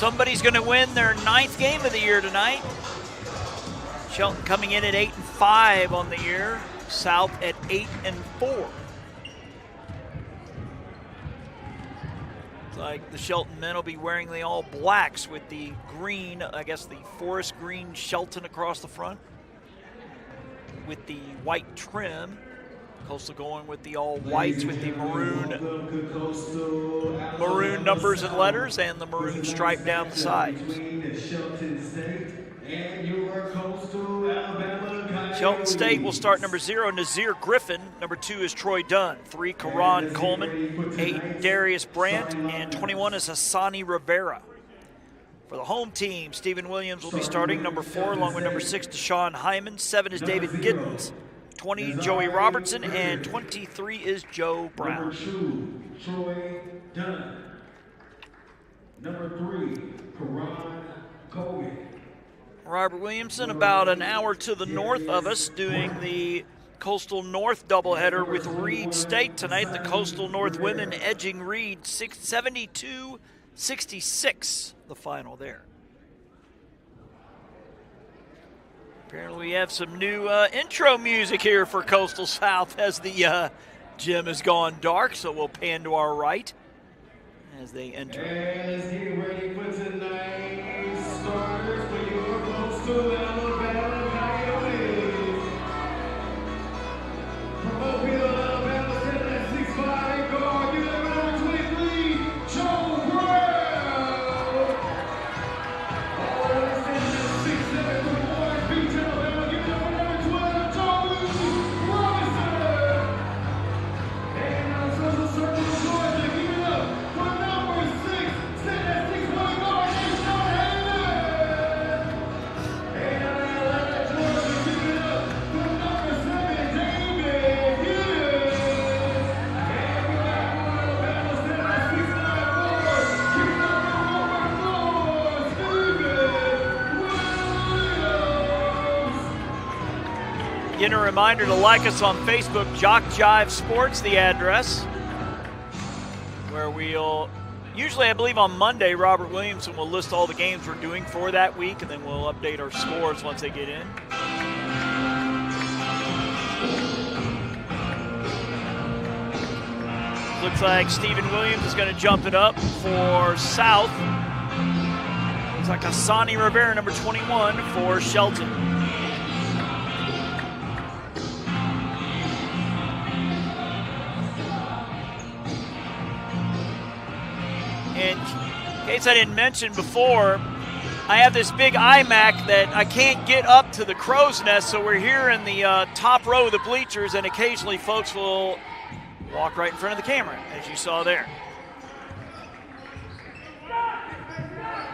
Somebody's going to win their 9th game of the year tonight. Shelton coming in at 8-5 on the year. South at 8-4. Looks like the Shelton men will be wearing the all blacks with the green, I guess the forest green Shelton across the front with the white trim. Coastal going with the all whites with the maroon numbers and letters and the maroon stripe down the sides. Shelton State will start number 0, Nazir Griffin. Number 2 is Troy Dunn. 3, Karan Coleman. 8, Darius Brandt. And 21 is Hassani Rivera. For the home team, Stephen Williams will be starting. Number 4, along with number 6, Deshaun Hyman. 7 is David Giddens. 20, Joey Robertson. And 23 is Joe Brown. Number 2, Troy Dunn. Number 3, Karan Coleman. Robert Williamson about an hour to the north of us doing the Coastal North doubleheader with Reed State tonight. The Coastal North women edging Reed 72-66, the final there. Apparently we have some new intro music here for Coastal South as the gym has gone dark, so we'll pan to our right as they enter. And let's get ready for tonight's starters for your Coastal Alabama Coyotes. From Mobile, Alabama, sitting at 6'5" guard, you have number 23, Joe Brown. All sitting at 6'7" from Orange Beach, Alabama, you have number 12, Joey Robinson. And now Social Circle, Georgia, give it up for number 6, sitting at 6'1" guard, Deshaun Hyman. And Atlanta, Georgia, give it up for number 7, David Gibbs. And we got Alabama sitting at 6'9" forward, give it up for number 4, Stephen Williams. Again, a reminder to like us on Facebook, JockJive Sports, the address, where we'll, usually I believe on Monday, Robert Williamson will list all the games we're doing for that week, and then we'll update our scores once they get in. Looks like Stephen Williams is going to jump it up for South. Looks like Hassani Rivera, number 21, for Shelton. And in case I didn't mention before, I have this big iMac that I can't get up to the crow's nest, so we're here in the top row of the bleachers, and occasionally folks will walk right in front of the camera, as you saw there.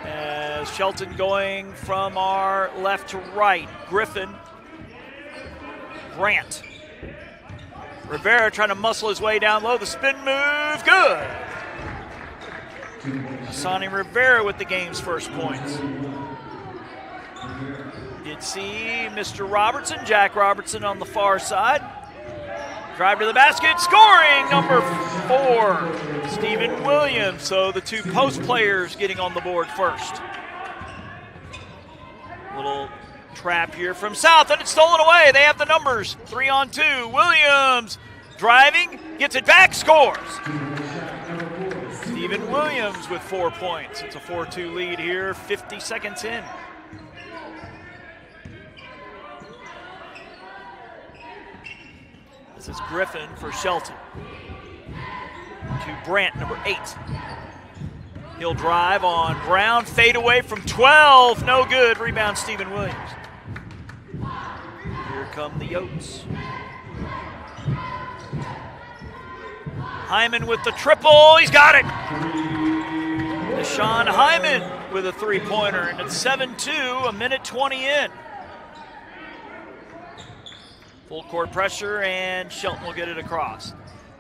As Shelton going from our left to right, Griffin, Brandt. Rivera trying to muscle his way down low, the spin move, good. Hassani Rivera with the game's first points. Did see Mr. Robertson, Jack Robertson on the far side. Drive to the basket, scoring number 4, Stephen Williams. So the two post players getting on the board first. Little trap here from South, and it's stolen away. They have the numbers, 3-on-2. Williams driving, gets it back, scores. Stephen Williams with 4 points. It's a 4-2 lead here, 50 seconds in. This is Griffin for Shelton. To Brandt, number 8. He'll drive on Brown, fade away from 12, no good. Rebound Stephen Williams. Here come the Yotes. Hyman with the triple, he's got it. Deshaun Hyman with a three-pointer, and it's 7-2, a minute 20 in. Full court pressure, and Shelton will get it across.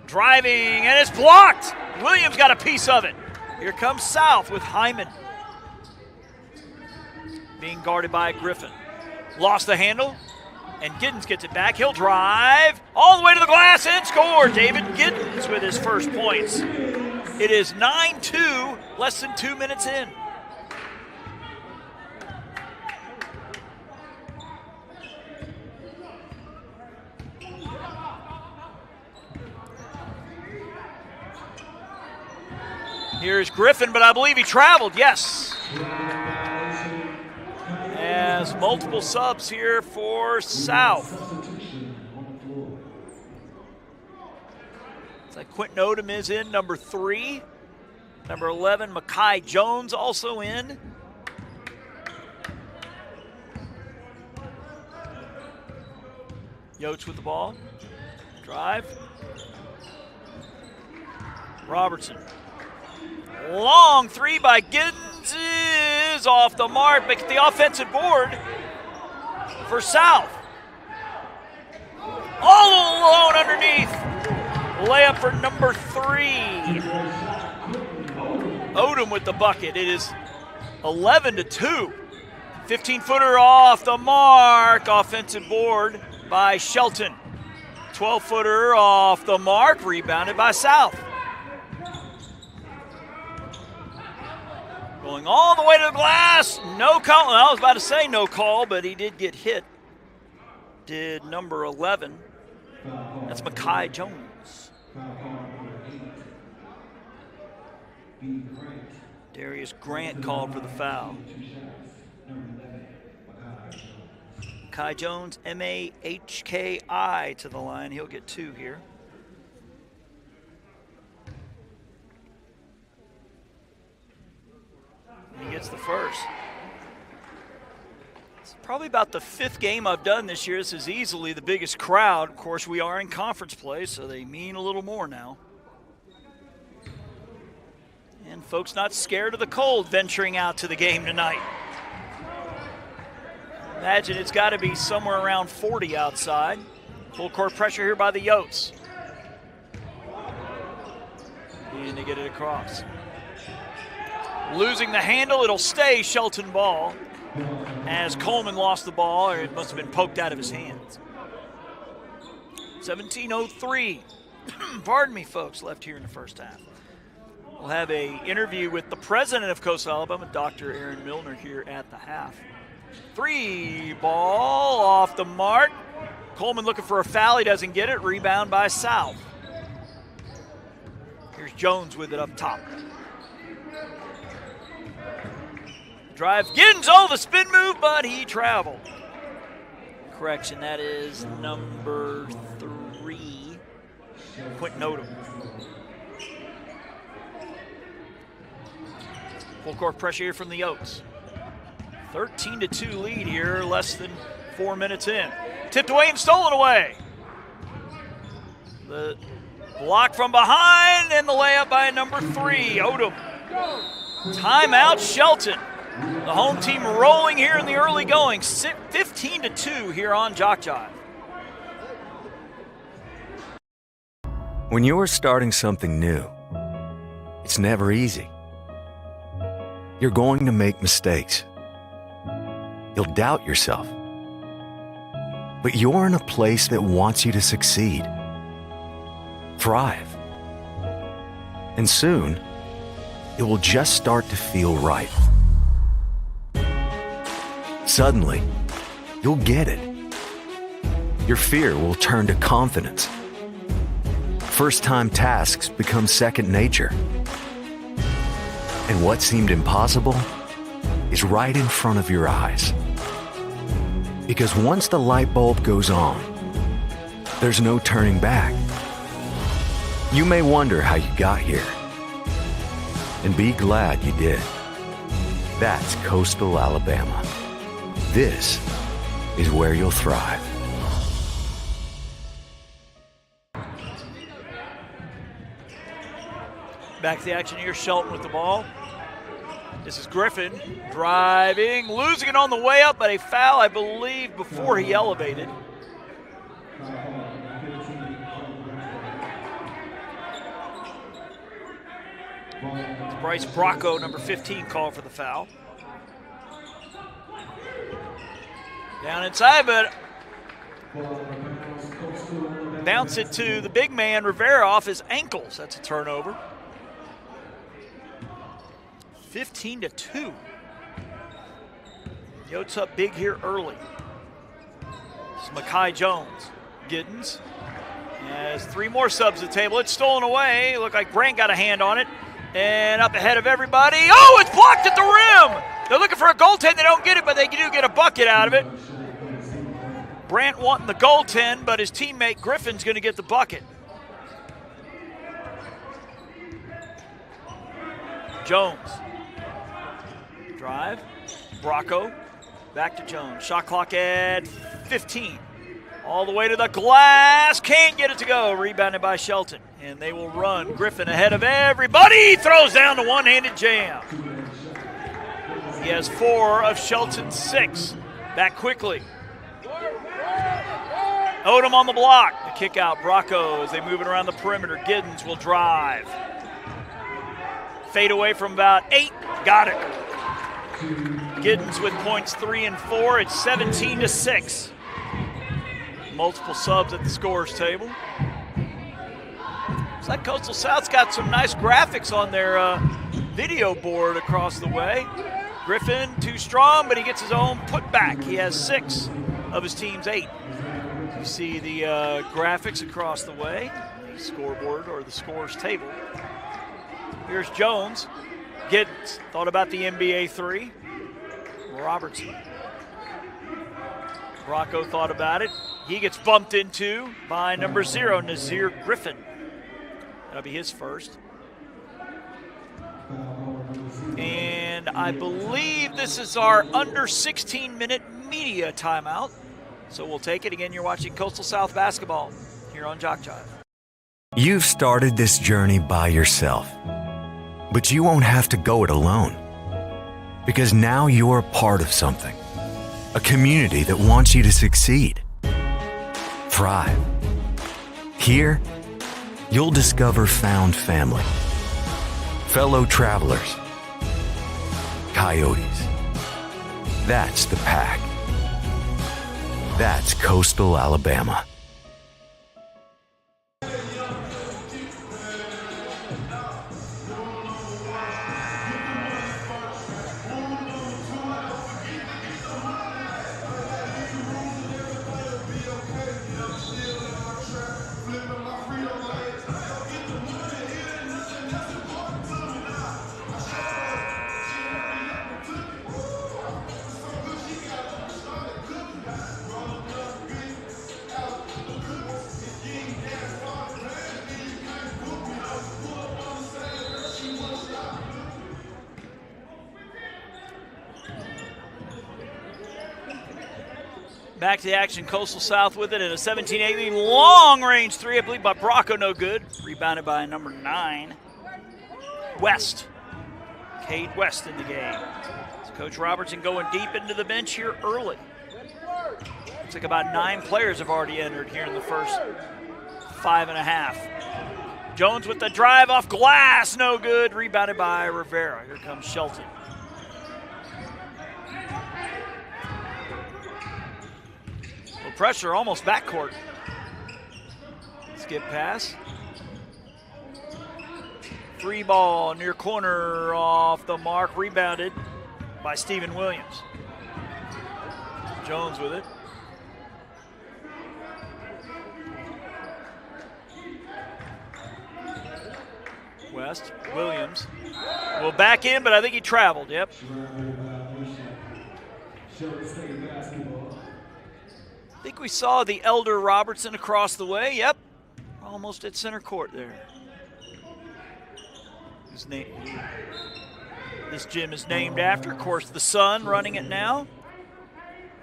Driving, and it's blocked. Williams got a piece of it. Here comes South with Hyman. Being guarded by Griffin. Lost the handle, and Giddens gets it back. He'll drive all the way to the glass and score. David Giddens with his first points. It is 9-2, less than 2 minutes in. Here's Griffin, but I believe he traveled, yes. As multiple subs here for South. It's like Quentin Odom is in, number 3. Number 11, Mekhi Jones also in. Yotes with the ball. Drive. Robertson. Long 3 by Giddens is off the mark, but the offensive board for South. All alone underneath. Layup for number 3. Odom with the bucket. It is 11-2. 15-footer off the mark. Offensive board by Shelton. 12-footer off the mark. Rebounded by South. Going all the way to the glass. No call. I was about to say no call, but he did get hit. Did number 11. That's Mekhi Jones. Darius Grant called for the foul. Mekhi Jones, M-A-H-K-I to the line. He'll get 2 here. He gets the first. It's probably about the 5th game I've done this year. This is easily the biggest crowd. Of course, we are in conference play, so they mean a little more now. And folks not scared of the cold venturing out to the game tonight. Imagine it's got to be somewhere around 40 outside. Full court pressure here by the Yotes. And they get it across. Losing the handle, it'll stay Shelton ball. As Coleman lost the ball, or it must have been poked out of his hands. 17:03. Pardon me, folks, left here in the first half. We'll have an interview with the president of Coastal Alabama, Dr. Aaron Milner, here at the half. 3 ball off the mark. Coleman looking for a foul. He doesn't get it. Rebound by South. Here's Jones with it up top. Drive. Giddens, the spin move, but he traveled. Correction, that is number 3, Quentin Odom. Full court pressure here from the Yotes. 13-2 lead here, less than 4 minutes in. Tipped away and stolen away. The block from behind and the layup by number 3, Odom. Timeout, Shelton. The home team rolling here in the early going. 15-2 here on JockJive. When you're starting something new, it's never easy. You're going to make mistakes. You'll doubt yourself. But you're in a place that wants you to succeed, thrive. And soon, it will just start to feel right. Suddenly, you'll get it. Your fear will turn to confidence. First-time tasks become second nature. And what seemed impossible is right in front of your eyes. Because once the light bulb goes on, there's no turning back. You may wonder how you got here, and be glad you did. That's Coastal Alabama. This is where you'll thrive. Back to the action here, Shelton with the ball. This is Griffin driving, losing it on the way up, but a foul, I believe, before he elevated. It's Bryce Bracco, number 15, called for the foul. Down inside, but bounce it to the big man, Rivera, off his ankles. That's a turnover. 15-2. Yotes up big here early. This is Mekhi Jones. Giddens has 3 more subs at the table. It's stolen away. Looked like Grant got a hand on it. And up ahead of everybody. Oh, it's blocked at the rim. They're looking for a goaltend. They don't get it, but they do get a bucket out of it. Brandt wanting the goaltend, but his teammate Griffin's going to get the bucket. Jones. Drive. Bracco. Back to Jones. Shot clock at 15. All the way to the glass. Can't get it to go. Rebounded by Shelton. And they will run. Griffin ahead of everybody. Throws down the one-handed jam. He has 4 of Shelton's 6. Back quickly. Odom on the block. The kick out. Bracco as they move it around the perimeter. Giddens will drive. Fade away from about 8. Got it. Giddens with points 3 and 4. It's 17-6. Multiple subs at the scorers table. Looks like Coastal South's got some nice graphics on their video board across the way. Griffin too strong, but he gets his own putback. He has 6 of his team's 8. You see the graphics across the way, the scoreboard or the scorers table. Here's Jones. Giddens thought about the NBA 3. Robertson. Bracco thought about it. He gets bumped into by number 0, Nazir Griffin. That'll be his first. And I believe this is our under 16-minute media timeout. So we'll take it. Again, you're watching Coastal South basketball here on JockJive. You've started this journey by yourself, but you won't have to go it alone. Because now you're a part of something, a community that wants you to succeed, thrive. Here, you'll discover found family, fellow travelers, coyotes. That's the pack. That's Coastal Alabama. Back to the action, Coastal South with it, and a 17-8 long-range 3, I believe, by Bracco, no good. Rebounded by number 9, West. Cade West in the game. So Coach Robertson going deep into the bench here early. Looks like about 9 players have already entered here in the first 5.5. Jones with the drive off glass, no good. Rebounded by Rivera. Here comes Shelton. Pressure almost backcourt. Skip pass. Free ball near corner off the mark. Rebounded by Stephen Williams. Jones with it. West. Williams will back in, but I think he traveled. Yep. I think we saw the elder Robertson across the way. Yep, almost at center court there. This gym is named after, of course, the son running it now.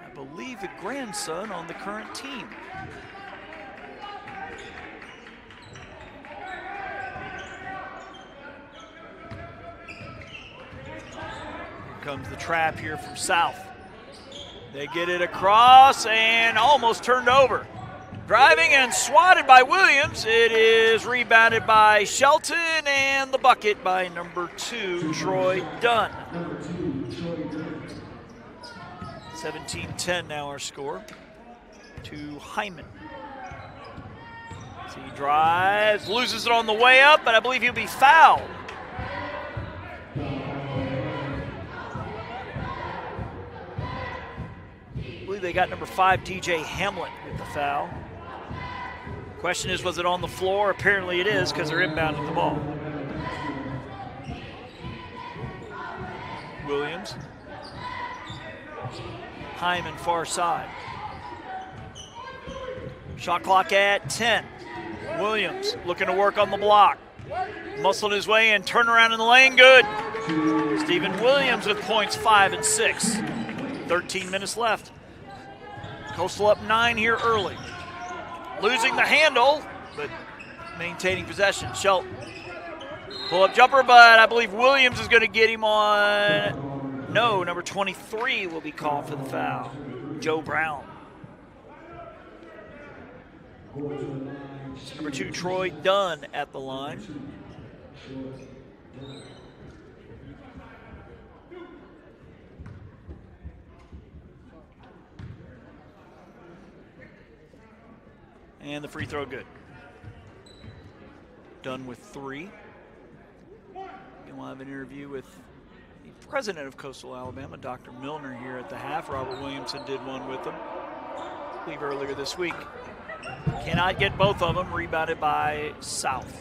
I believe the grandson on the current team. Here comes the trap here from South. They get it across and almost turned over. Driving and swatted by Williams. It is rebounded by Shelton and the bucket by number 2, Troy Dunn. 17-10 now our score to Hyman. So he drives, loses it on the way up, but I believe he'll be fouled. They got number 5, DJ Hamlet, with the foul. Question is, was it on the floor? Apparently it is, because they're inbounding the ball. Williams. Hyman far side. Shot clock at 10. Williams looking to work on the block. Muscled his way in, turn around in the lane, good. Stephen Williams with points 5 and 6. 13 minutes left. Coastal up 9 here early. Losing the handle, but maintaining possession. Shelton. Pull-up jumper, but I believe Williams is going to get him on. No, number 23 will be called for the foul. Joe Brown. Number 2, Troy Dunn at the line. And the free throw good. Dunn with 3. And we'll have an interview with the president of Coastal Alabama, Dr. Milner, here at the half. Robert Williamson did one with them, I believe, earlier this week. Cannot get both of them, rebounded by South.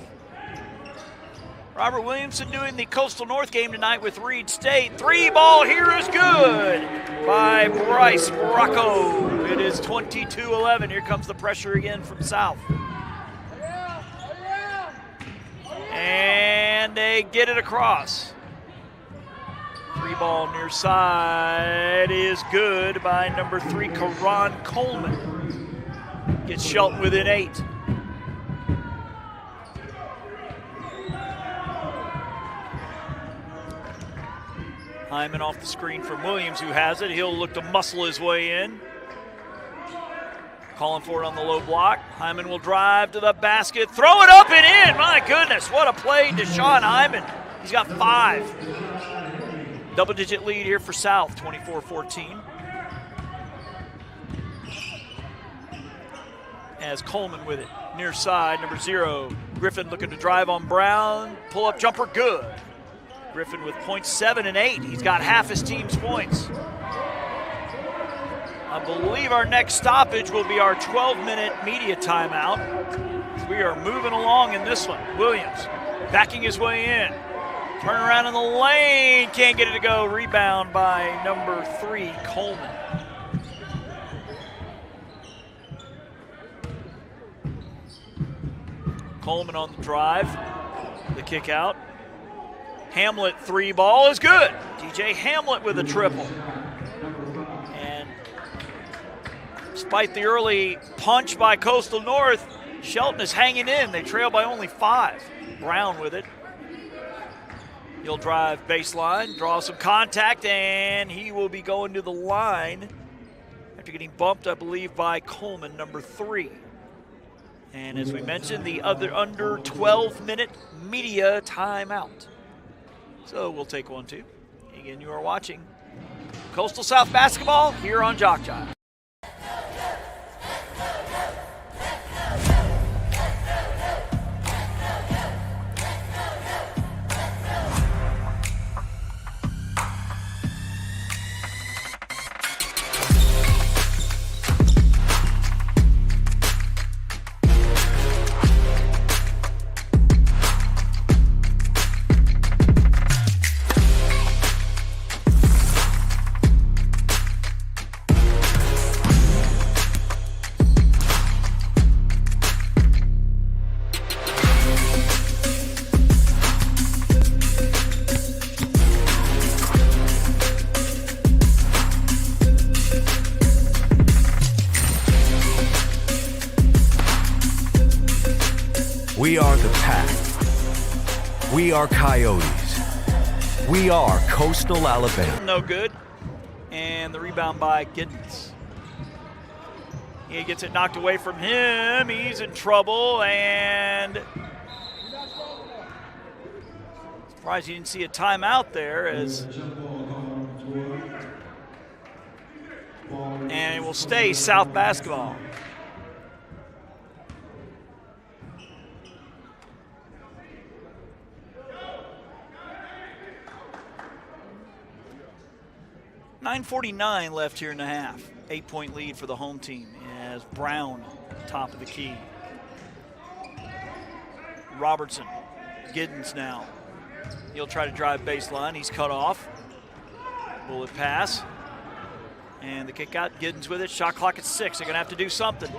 Robert Williamson doing the Coastal North game tonight with Reed State. 3 ball here is good by Bryce Bracco. It is 22-11. Here comes the pressure again from South. And they get it across. 3 ball near side is good by number 3, Karan Coleman. Gets Shelton within 8. Hyman off the screen from Williams, who has it. He'll look to muscle his way in. Calling for it on the low block. Hyman will drive to the basket, throw it up and in. My goodness, what a play, Deshaun Hyman. He's got 5. Double-digit lead here for South, 24-14. As Coleman with it, near side, number 0. Griffin looking to drive on Brown. Pull-up jumper, good. Griffin with points 7 and 8. He's got half his team's points. I believe our next stoppage will be our 12-minute media timeout. We are moving along in this one. Williams backing his way in. Turn around in the lane, can't get it to go. Rebound by number 3, Coleman. Coleman on the drive, the kick out. Hamlet 3 ball is good. DJ Hamlet with a triple. And despite the early punch by Coastal North, Shelton is hanging in. They trail by only 5. Brown with it. He'll drive baseline, draw some contact, and he will be going to the line after getting bumped, I believe, by Coleman, number 3. And as we mentioned, the other under 12-minute media timeout. So we'll take one, too. Again, you are watching Coastal South basketball here on JockJive. We are the Pack. We are Coyotes. We are Coastal Alabama. No good. And the rebound by Giddens. He gets it knocked away from him. He's in trouble. And surprised you didn't see a timeout there. And it will stay South basketball. .49 left here in the half. 8-point lead for the home team as Brown, top of the key. Robertson, Giddens now. He'll try to drive baseline. He's cut off. Bullet pass. And the kick out, Giddens with it. Shot clock at 6. They're going to have to do something.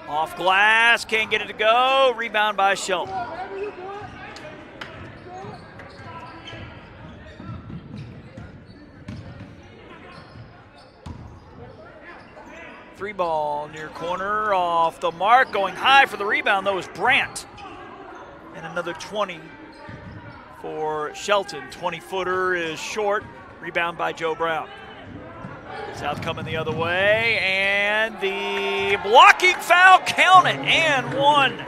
Off glass, can't get it to go. Rebound by Shelton. Three ball near corner, off the mark. Going high for the rebound, though, is Brandt. And another 20 for Shelton. 20-footer is short. Rebound by Joe Brown. South coming the other way, and the blocking foul, count it, and one.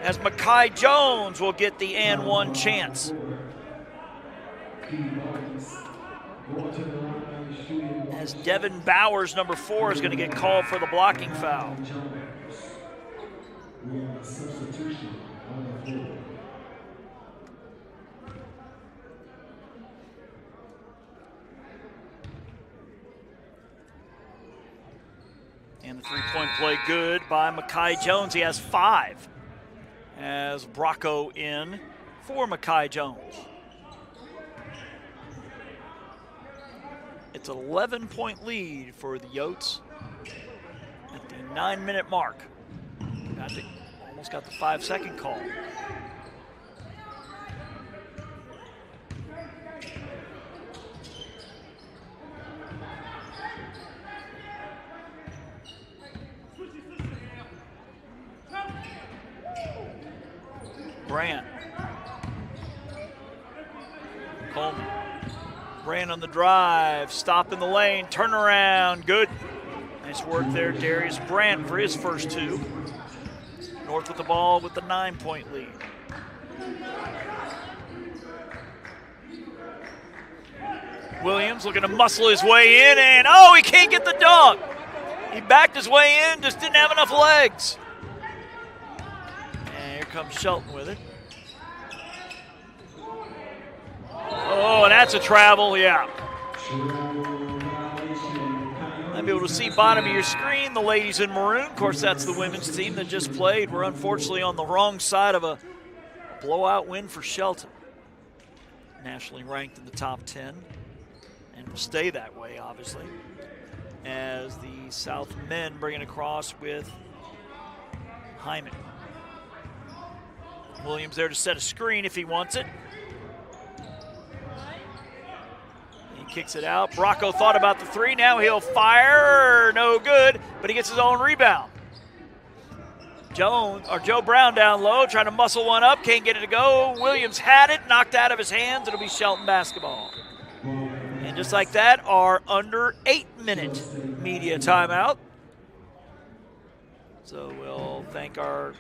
As Makai Jones will get the and one chance. As Devin Bowers, number 4, is going to get called for the blocking foul. And the three-point play good by Makai Jones. He has 5 as Bracco in for Makai Jones. It's an 11-point lead for the Yotes at the 9-minute mark. Almost got the 5-second call. Brandt. Coleman. Brandt on the drive, stop in the lane, turn around, good. Nice work there, Darius Brandt for his first 2. North with the ball with the 9-point lead. Williams looking to muscle his way in, and oh, he can't get the dunk. He backed his way in, just didn't have enough legs. Here comes Shelton with it. Oh, and that's a travel, yeah. I'll be able to see bottom of your screen, the ladies in maroon. Of course, that's the women's team that just played. We're unfortunately on the wrong side of a blowout win for Shelton. Nationally ranked in the top 10, and will stay that way, obviously, as the South men bring it across with Hyman. Williams there to set a screen if he wants it. He kicks it out. Bracco thought about the 3. Now he'll fire. No good, but he gets his own rebound. Joe Brown down low, trying to muscle one up. Can't get it to go. Williams had it, knocked out of his hands. It'll be Shelton basketball. And just like that, our under 8-minute media timeout. So we'll thank our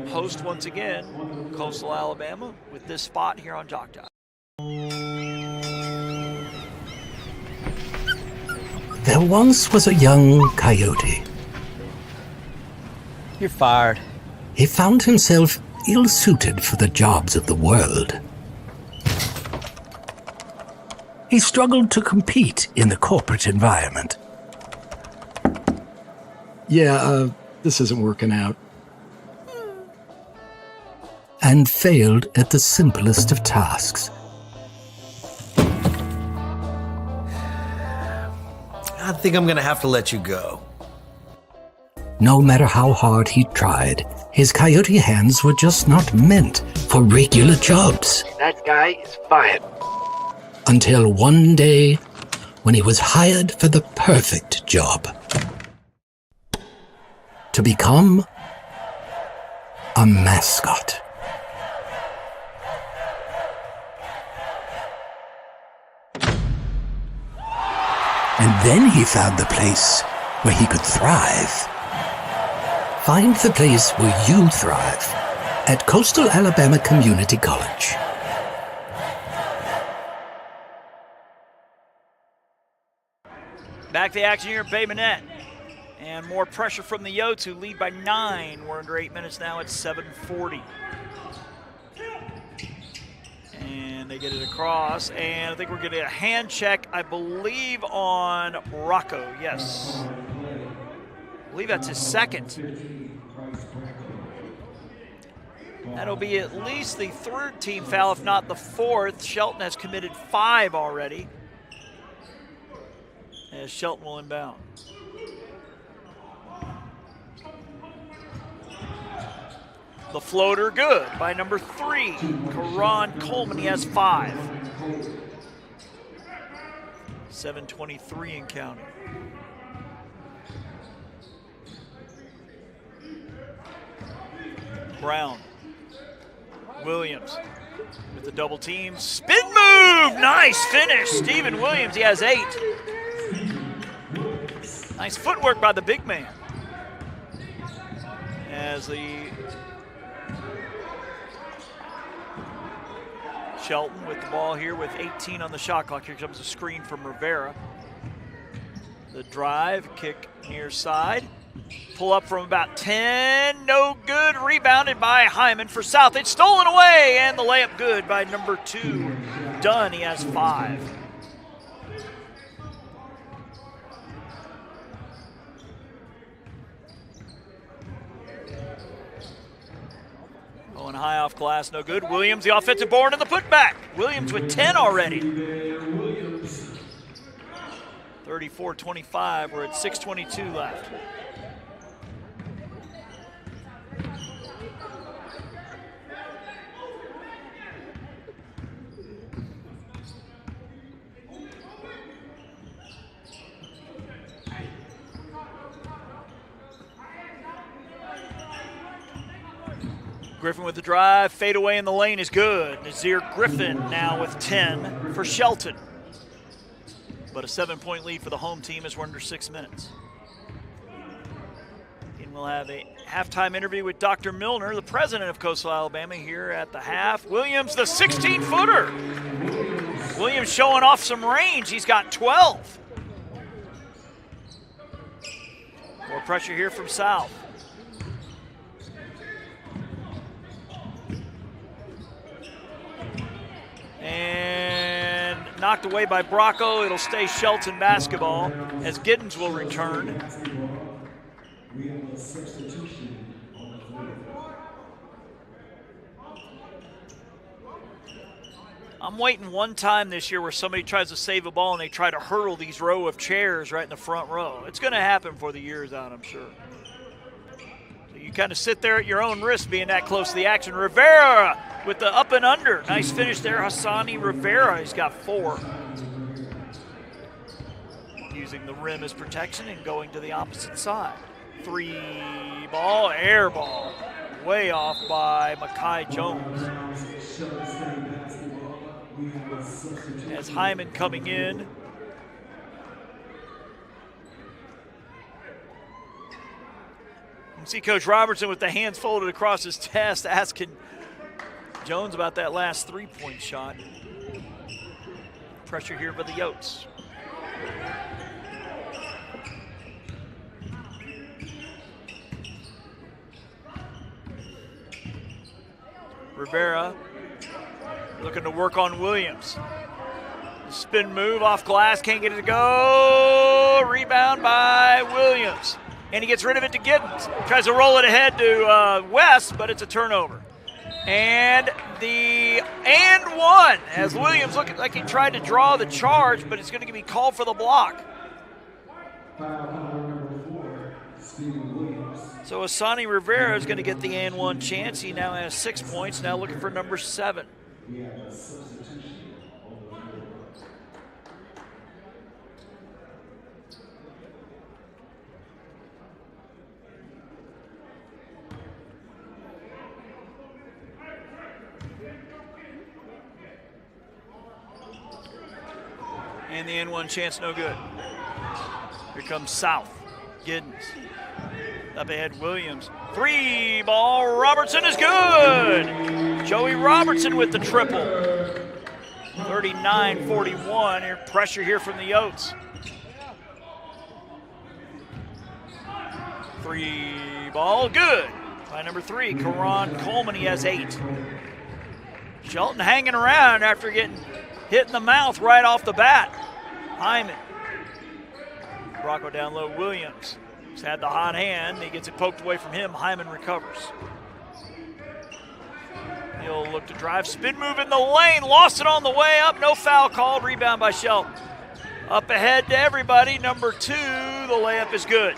host once again, Coastal Alabama, with this spot here on JockJive. There once was a young coyote. You're fired. He found himself ill-suited for the jobs of the world. He struggled to compete in the corporate environment. Yeah, this isn't working out. And failed at the simplest of tasks. I think I'm going to have to let you go. No matter how hard he tried, his coyote hands were just not meant for regular jobs. That guy is fired. Until one day, when he was hired for the perfect job. To become a mascot. And then he found the place where he could thrive. Find the place where you thrive at Coastal Alabama Community College. Back to the action here at Bay Minette. And more pressure from the Yotes, who lead by 9. We're under 8 minutes now at 7:40. And they get it across, and I think we're getting a hand check, I believe, on Bracco. Yes. I believe that's his second. That'll be at least the third team foul, if not the fourth. Shelton has committed 5 already, as Shelton will inbound. The floater good by number 3, Karan Coleman. He has 5. 7:23 and counting. Brown. Williams with the double team. Spin move! Nice finish. Stephen Williams, he has 8. Nice footwork by the big man. As the Shelton with the ball here with 18 on the shot clock. Here comes a screen from Rivera. The drive, kick near side. Pull up from about 10, no good. Rebounded by Hyman for South. It's stolen away, and the layup good by number 2, Dunn. He has 5. Going high off glass, no good. Williams, the offensive board, and the putback. Williams with 10 already. 34-25, we're at 6:22 left. Griffin with the drive, fade away in the lane is good. Nazir Griffin now with 10 for Shelton. But a 7-point lead for the home team as we're under 6 minutes. And we'll have a halftime interview with Dr. Milner, the president of Coastal Alabama, here at the half. Williams, the 16-footer. Williams showing off some range. He's got 12. More pressure here from South. And knocked away by Bracco. It'll stay Shelton basketball as Giddens will return. I'm waiting one time this year where somebody tries to save a ball and they try to hurl these row of chairs right in the front row. It's going to happen before the year's out, I'm sure. So you kind of sit there at your own risk being that close to the action. Rivera with the up and under. Nice finish there, Hassani Rivera. He's got 4. Using the rim as protection and going to the opposite side. 3-ball, air ball. Way off by Makai Jones. As Hyman coming in. You see Coach Robertson with the hands folded across his chest asking Jones about that last 3-point shot. Pressure here by the Yotes. Rivera looking to work on Williams. Spin move off glass, can't get it to go. Rebound by Williams. And he gets rid of it to Giddens. Tries to roll it ahead to West, but it's a turnover. And one, as Williams looking like he tried to draw the charge, but it's going to be called for the block. So Hassani Rivera is going to get the and one chance. He now has 6 points, now looking for number 7. And the N1 chance, no good. Here comes South. Giddens. Up ahead, Williams. 3-ball, Robertson is good! Joey Robertson with the triple. 39-41, here pressure here from the Yotes. 3-ball, good. By number 3, Karan Coleman, he has 8. Shelton hanging around after getting hit in the mouth right off the bat. Hyman. Bracco down low, Williams. He's had the hot hand. He gets it poked away from him. Hyman recovers. He'll look to drive. Spin move in the lane. Lost it on the way up. No foul called. Rebound by Shelton. Up ahead to everybody. Number 2. The layup is good.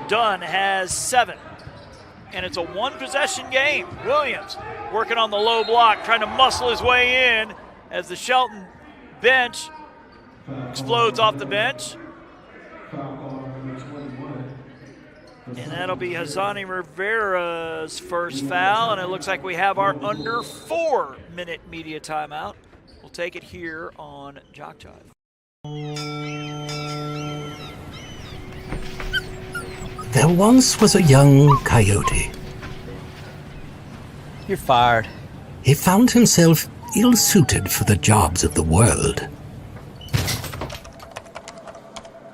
Dunn has 7. And it's a one-possession game. Williams working on the low block, trying to muscle his way in as the Shelton bench explodes off the bench. And that'll be Hazani Rivera's first foul, and it looks like we have our under 4-minute media timeout. We'll take it here on JockJive. There once was a young coyote. You're fired. He found himself ill-suited for the jobs of the world.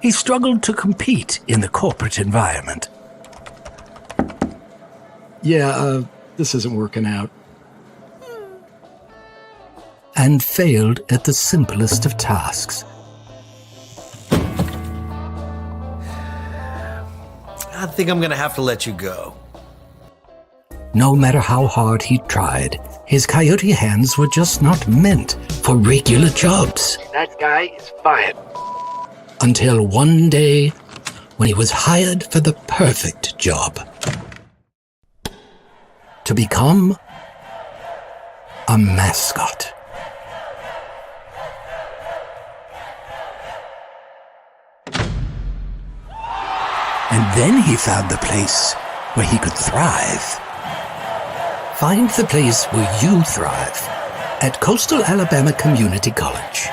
He struggled to compete in the corporate environment. Yeah, this isn't working out. And failed at the simplest of tasks. I think I'm gonna have to let you go. No matter how hard he tried, his coyote hands were just not meant for regular jobs. That guy is fired. Until one day, when he was hired for the perfect job. To become a mascot. And then he found the place where he could thrive. Find the place where you thrive at Coastal Alabama Community College.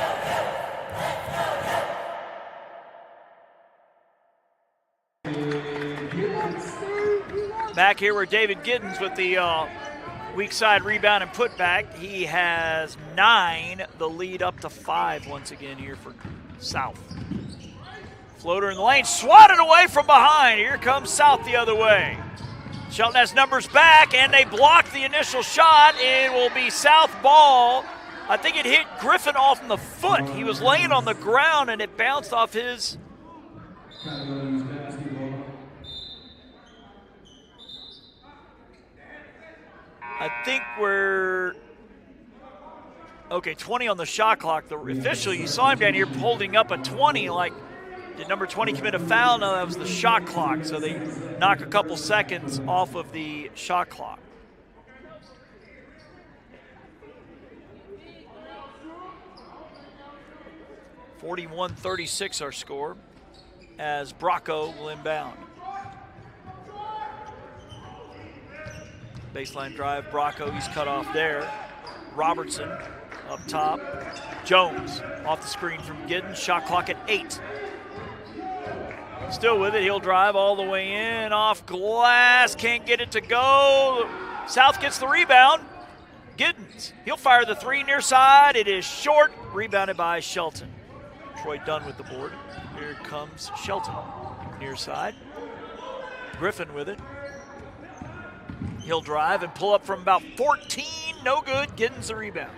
Back here where David Giddens with the weak side rebound and putback. He has 9, the lead up to 5 once again here for South. Floater in the lane, swatted away from behind. Here comes South the other way. Shelton has numbers back, and they block the initial shot. It will be South ball. I think it hit Griffin off in the foot. He was laying on the ground, and it bounced off his. I think we're. Okay, 20 on the shot clock. The official, you saw him down here holding up a 20 like. Did number 20 commit a foul? No, that was the shot clock. So they knock a couple seconds off of the shot clock. (41-36) our score as Bracco will inbound. Baseline drive, Bracco, he's cut off there. Robertson up top. Jones off the screen from Giddens. Shot clock at 8. Still with it, he'll drive all the way in, off glass, can't get it to go. South gets the rebound. Giddens, he'll fire the 3 near side. It is short, rebounded by Shelton. Troy Dunn with the board. Here comes Shelton, near side. Griffin with it. He'll drive and pull up from about 14, no good, Giddens the rebound.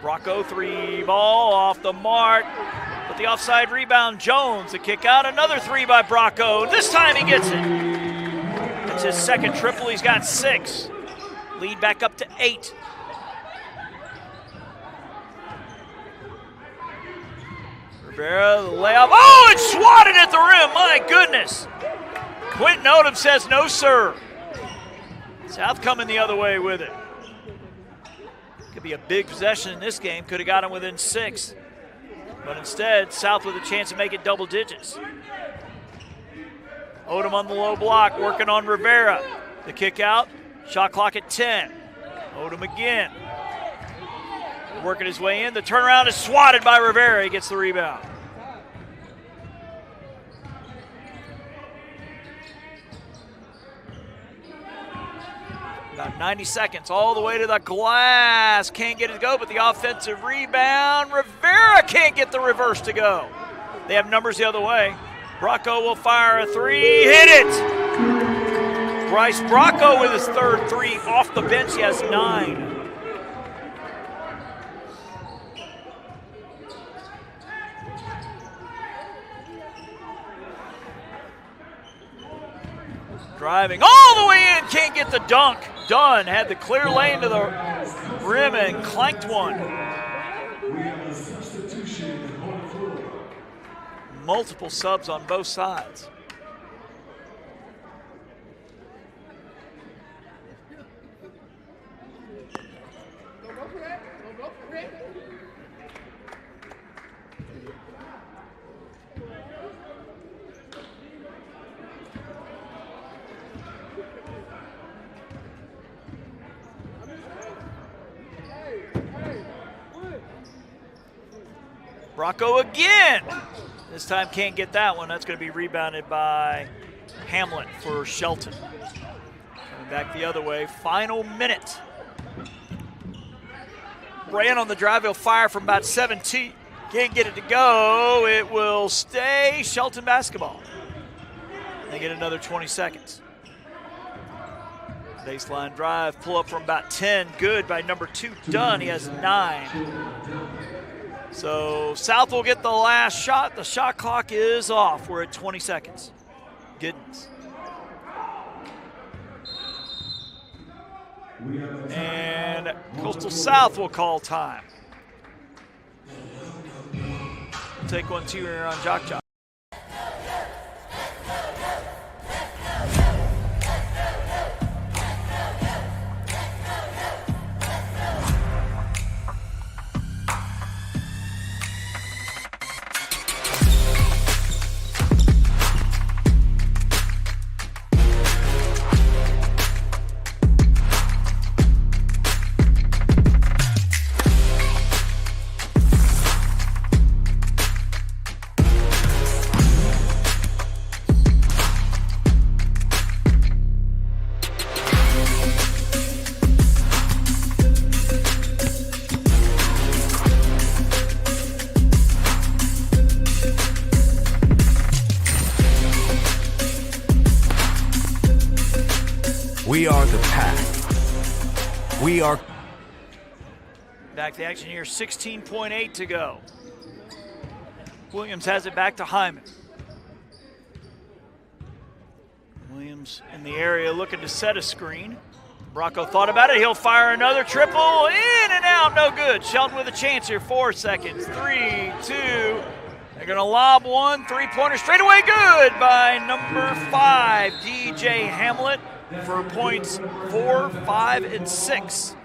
Bracco 3 ball off the mark, but the offside rebound, Jones, the kick out, another 3 by Bracco. This time he gets it. It's his second triple, he's got 6. Lead back up to 8. Rivera, the layup, oh, it's swatted at the rim, my goodness. Quentin Odom says no, sir. South coming the other way with it. Could be a big possession in this game. Could have got him within 6. But instead, South with a chance to make it double digits. Odom on the low block, working on Rivera. The kick out, shot clock at 10. Odom again. Working his way in. The turnaround is swatted by Rivera. He gets the rebound. About 90 seconds, all the way to the glass. Can't get it to go, but the offensive rebound. Rivera can't get the reverse to go. They have numbers the other way. Bracco will fire a 3, hit it! Bryce Bracco with his third 3 off the bench, he has 9. Driving all the way in, can't get the dunk. Dunn had the clear lane to the rim and clanked one. Multiple subs on both sides. Bracco again. This time can't get that one. That's going to be rebounded by Hamlet for Shelton. Coming back the other way. Final minute. Brand on the drive. He'll fire from about 17. Can't get it to go. It will stay Shelton basketball. They get another 20 seconds. Baseline drive. Pull up from about 10. Good by number 2, Dunn. He has 9. So South will get the last shot. The shot clock is off. We're at 20 seconds. Goodness. And Coastal South will call time. We'll take 1-2 here on JockJive. We are the pack. We are. Back to action here, 16.8 to go. Williams has it back to Hyman. Williams in the area looking to set a screen. Bracco thought about it. He'll fire another triple. In and out, no good. Shelton with a chance here. 4 seconds. 3, 2. They're going to lob one. 3-pointer straight away. Good by number 5, DJ Hamlet, for points 4, 5, and 6.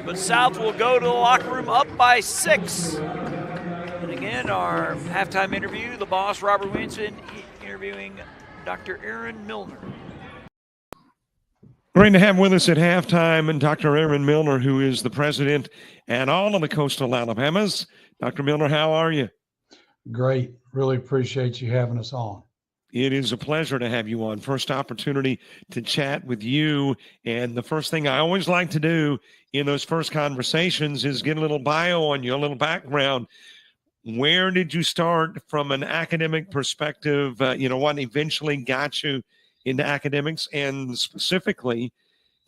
But South will go to the locker room up by 6. And again, our halftime interview, the boss, Robert Winston, interviewing Dr. Aaron Milner. Great to have with us at halftime and Dr. Aaron Milner, who is the president at all of the Coastal Alabamas. Dr. Milner, how are you? Great. Really appreciate you having us on. It is a pleasure to have you on. First opportunity to chat with you. And the first thing I always like to do in those first conversations is get a little bio on you, a little background. Where did you start from an academic perspective? What eventually got you into academics and specifically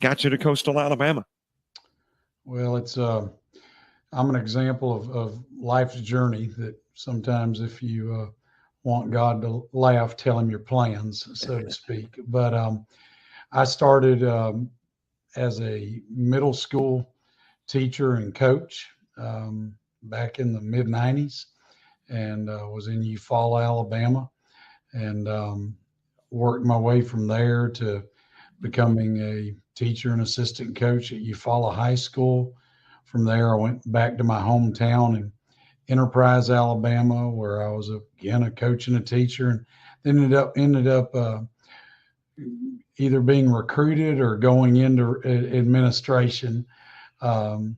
got you to Coastal Alabama? Well, I'm an example of life's journey that sometimes if you want God to laugh, tell him your plans, so to speak. But I started as a middle school teacher and coach back in the mid-90s, and was in Eufaula, Alabama, and worked my way from there to becoming a teacher and assistant coach at Eufaula High School. From there, I went back to my hometown in Enterprise, Alabama, where I was again a coach and a teacher, and ended up either being recruited or going into administration, and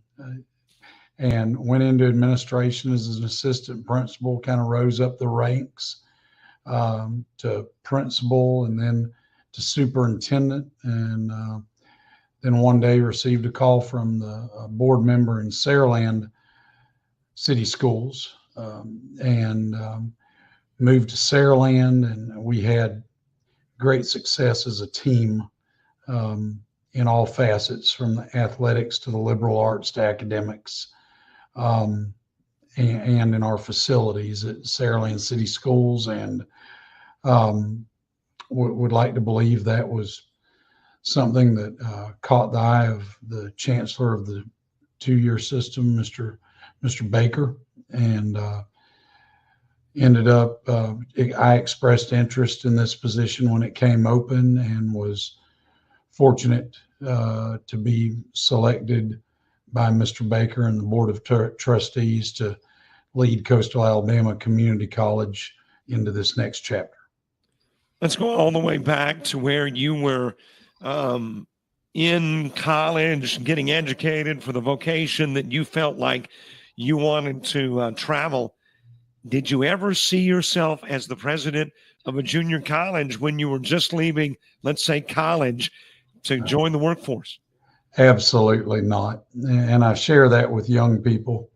went into administration as an assistant principal. Kind of rose up the ranks to principal, and then to superintendent, and then one day received a call from the board member in Saraland City Schools, and moved to Saraland, and we had great success as a team in all facets, from the athletics to the liberal arts to academics, and in our facilities at Saraland City Schools. And would like to believe that was something that caught the eye of the chancellor of the two-year system, Mr. Baker, and ended up, I expressed interest in this position when it came open and was fortunate to be selected by Mr. Baker and the Board of Trustees to lead Coastal Alabama Community College into this next chapter. Let's go all the way back to where you were in college, getting educated for the vocation that you felt like you wanted to travel. Did you ever see yourself as the president of a junior college when you were just leaving, let's say, college to join the workforce? Absolutely not. And I share that with young people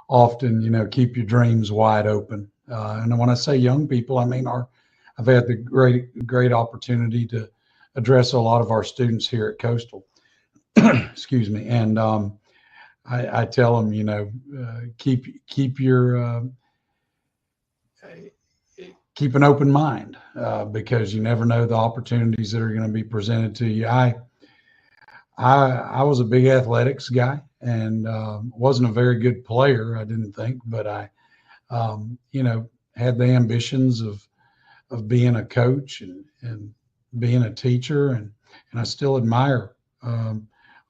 often, you know, keep your dreams wide open. And when I say young people, I mean I've had the great opportunity to address a lot of our students here at Coastal. Excuse me. And I tell them, you know, keep an open mind because you never know the opportunities that are going to be presented to you. I was a big athletics guy and wasn't a very good player, I didn't think, but I, you know, had the ambitions of being a coach and being a teacher, and I still admire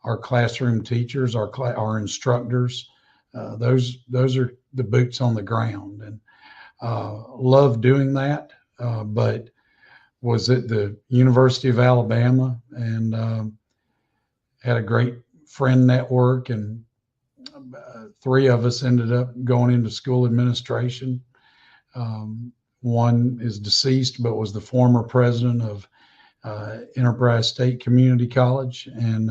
our classroom teachers, our instructors. Those are the boots on the ground, and love doing that. But was at the University of Alabama and had a great friend network, and 3 of us ended up going into school administration. One is deceased, but was the former president of Enterprise State Community College, and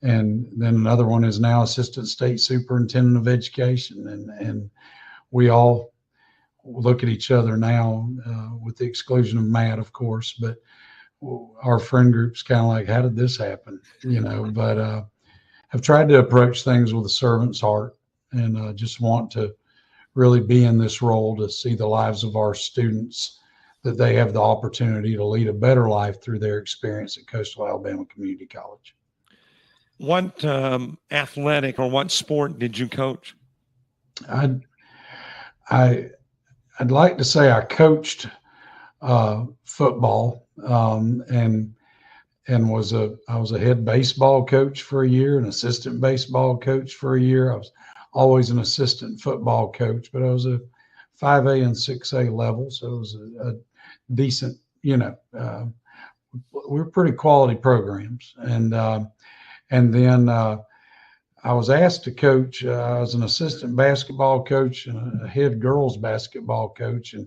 then another one is now assistant state superintendent of education, and we all look at each other now, with the exclusion of Matt, of course, but our friend group's kind of like, how did this happen? You know, but I've tried to approach things with a servant's heart, and just want to really be in this role to see the lives of our students, that they have the opportunity to lead a better life through their experience at Coastal Alabama Community College. What athletic or what sport did you coach? I'd like to say I coached football, and I was a head baseball coach for a year, an assistant baseball coach for a year. I was always an assistant football coach, but I was a 5A and 6A level, so it was a decent, you know, we were pretty quality programs. And then I was asked to coach. I was an assistant basketball coach and a head girls basketball coach, and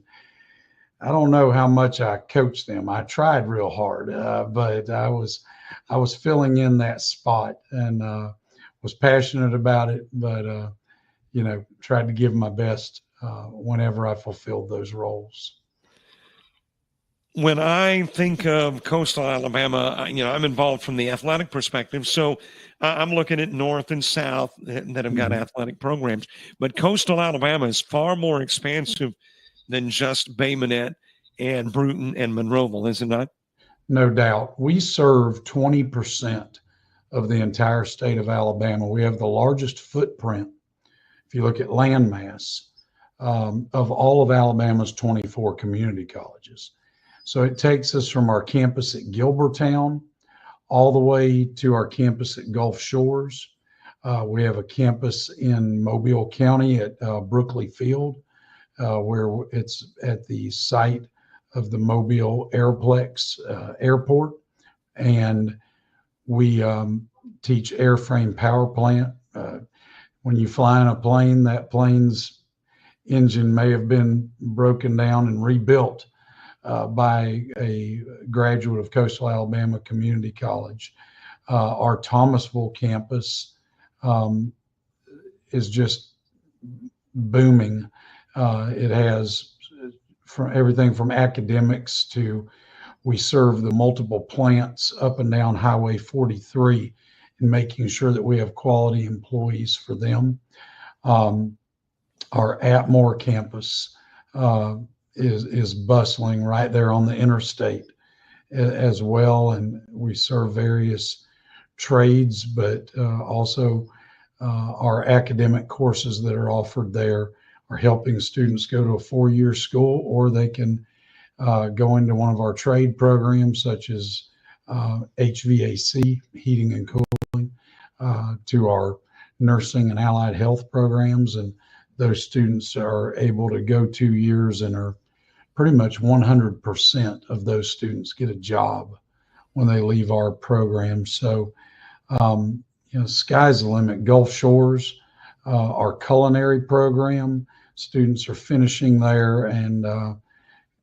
I don't know how much I coached them. I tried real hard, but I was filling in that spot, and was passionate about it, but you know, tried to give my best whenever I fulfilled those roles. When I think of Coastal Alabama, you know, I'm involved from the athletic perspective, so I'm looking at North and South that have got athletic programs, but Coastal Alabama is far more expansive than just Bay Minette and Bruton and Monroeville, is it not? No doubt. We serve 20% of the entire state of Alabama. We have the largest footprint, if you look at land mass, of all of Alabama's 24 community colleges. So it takes us from our campus at Gilbertown all the way to our campus at Gulf Shores. We have a campus in Mobile County at Brookley Field, where it's at the site of the Mobile Airplex Airport. And we teach airframe power plant. When you fly in a plane, that plane's engine may have been broken down and rebuilt by a graduate of Coastal Alabama Community College. Our Thomasville campus is just booming. It has everything from academics to, we serve the multiple plants up and down Highway 43 and making sure that we have quality employees for them. Our Atmore campus is bustling right there on the interstate as well, and we serve various trades, but also our academic courses that are offered there are helping students go to a 4-year school, or they can go into one of our trade programs such as HVAC, heating and cooling, to our nursing and allied health programs. And those students are able to go 2 years and are pretty much 100% of those students get a job when they leave our program. So, sky's the limit. Gulf Shores, our culinary program, students are finishing there and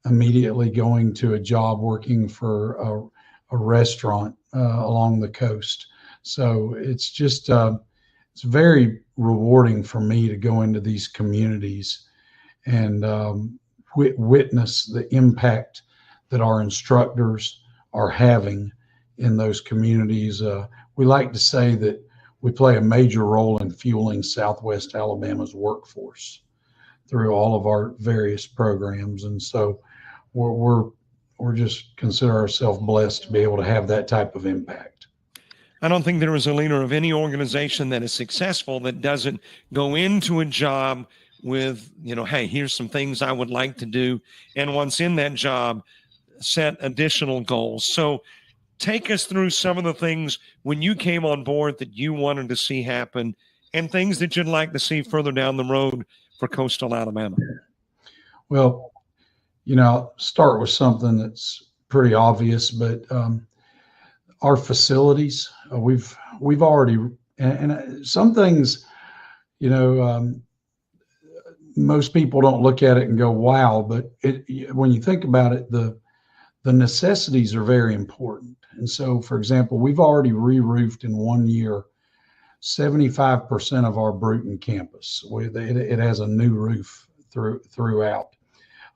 immediately going to a job working for a restaurant along the coast. So it's just, it's very rewarding for me to go into these communities and witness the impact that our instructors are having in those communities. We like to say that we play a major role in fueling Southwest Alabama's workforce through all of our various programs. And so we're just consider ourselves blessed to be able to have that type of impact. I don't think there is a leader of any organization that is successful that doesn't go into a job with, hey, here's some things I would like to do. And once in that job, set additional goals. So take us through some of the things when you came on board that you wanted to see happen and things that you'd like to see further down the road for Coastal Alabama. Well, I'll start with something that's pretty obvious, but our facilities, we've already, and some things, most people don't look at it and go, wow, but when you think about it, the necessities are very important. And so, for example, we've already re-roofed in 1 year 75% of our Bruton campus. It has a new roof throughout.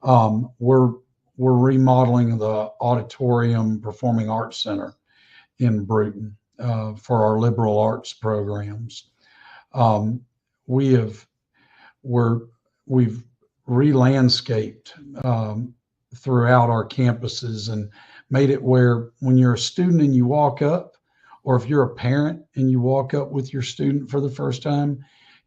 We're remodeling the auditorium performing arts center in Bruton for our liberal arts programs. We've re-landscaped throughout our campuses and made it where when you're a student and you walk up, or if you're a parent and you walk up with your student for the first time,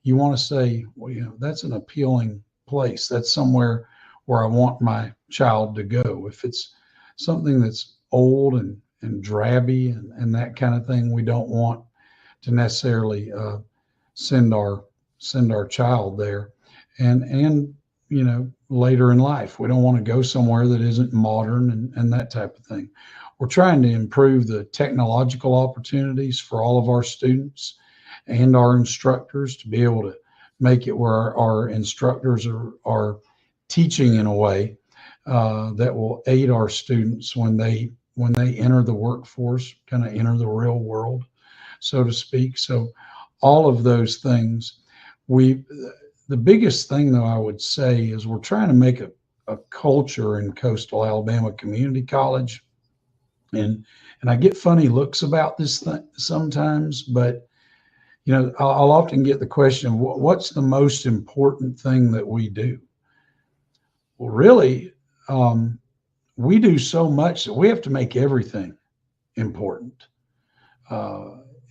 you want to say, well, that's an appealing place. That's somewhere where I want my child to go. If it's something that's old and drabby and that kind of thing, we don't want to necessarily send our child there. And later in life, we don't want to go somewhere that isn't modern and that type of thing. We're trying to improve the technological opportunities for all of our students and our instructors to be able to make it where our instructors are teaching in a way that will aid our students when they enter the workforce, kind of enter the real world, so to speak. So all of those things, the biggest thing though, I would say, is we're trying to make a culture in Coastal Alabama Community College. And I get funny looks about this thing sometimes, but I'll often get the question, what's the most important thing that we do? Well, really, we do so much that we have to make everything important.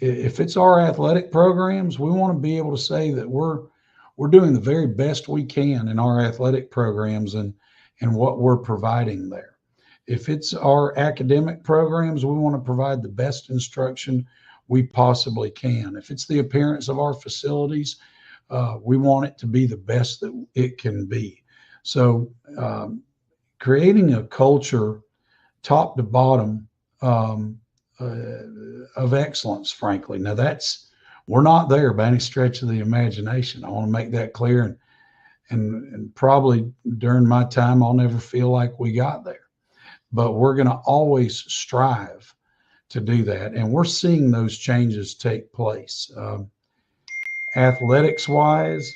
If it's our athletic programs, we want to be able to say that we're doing the very best we can in our athletic programs and what we're providing there. If it's our academic programs, we want to provide the best instruction we possibly can. If it's the appearance of our facilities, we want it to be the best that it can be. So creating a culture top to bottom of excellence, frankly. Now we're not there by any stretch of the imagination. I want to make that clear. And probably during my time, I'll never feel like we got there. But we're going to always strive to do that. And we're seeing those changes take place. Athletics-wise,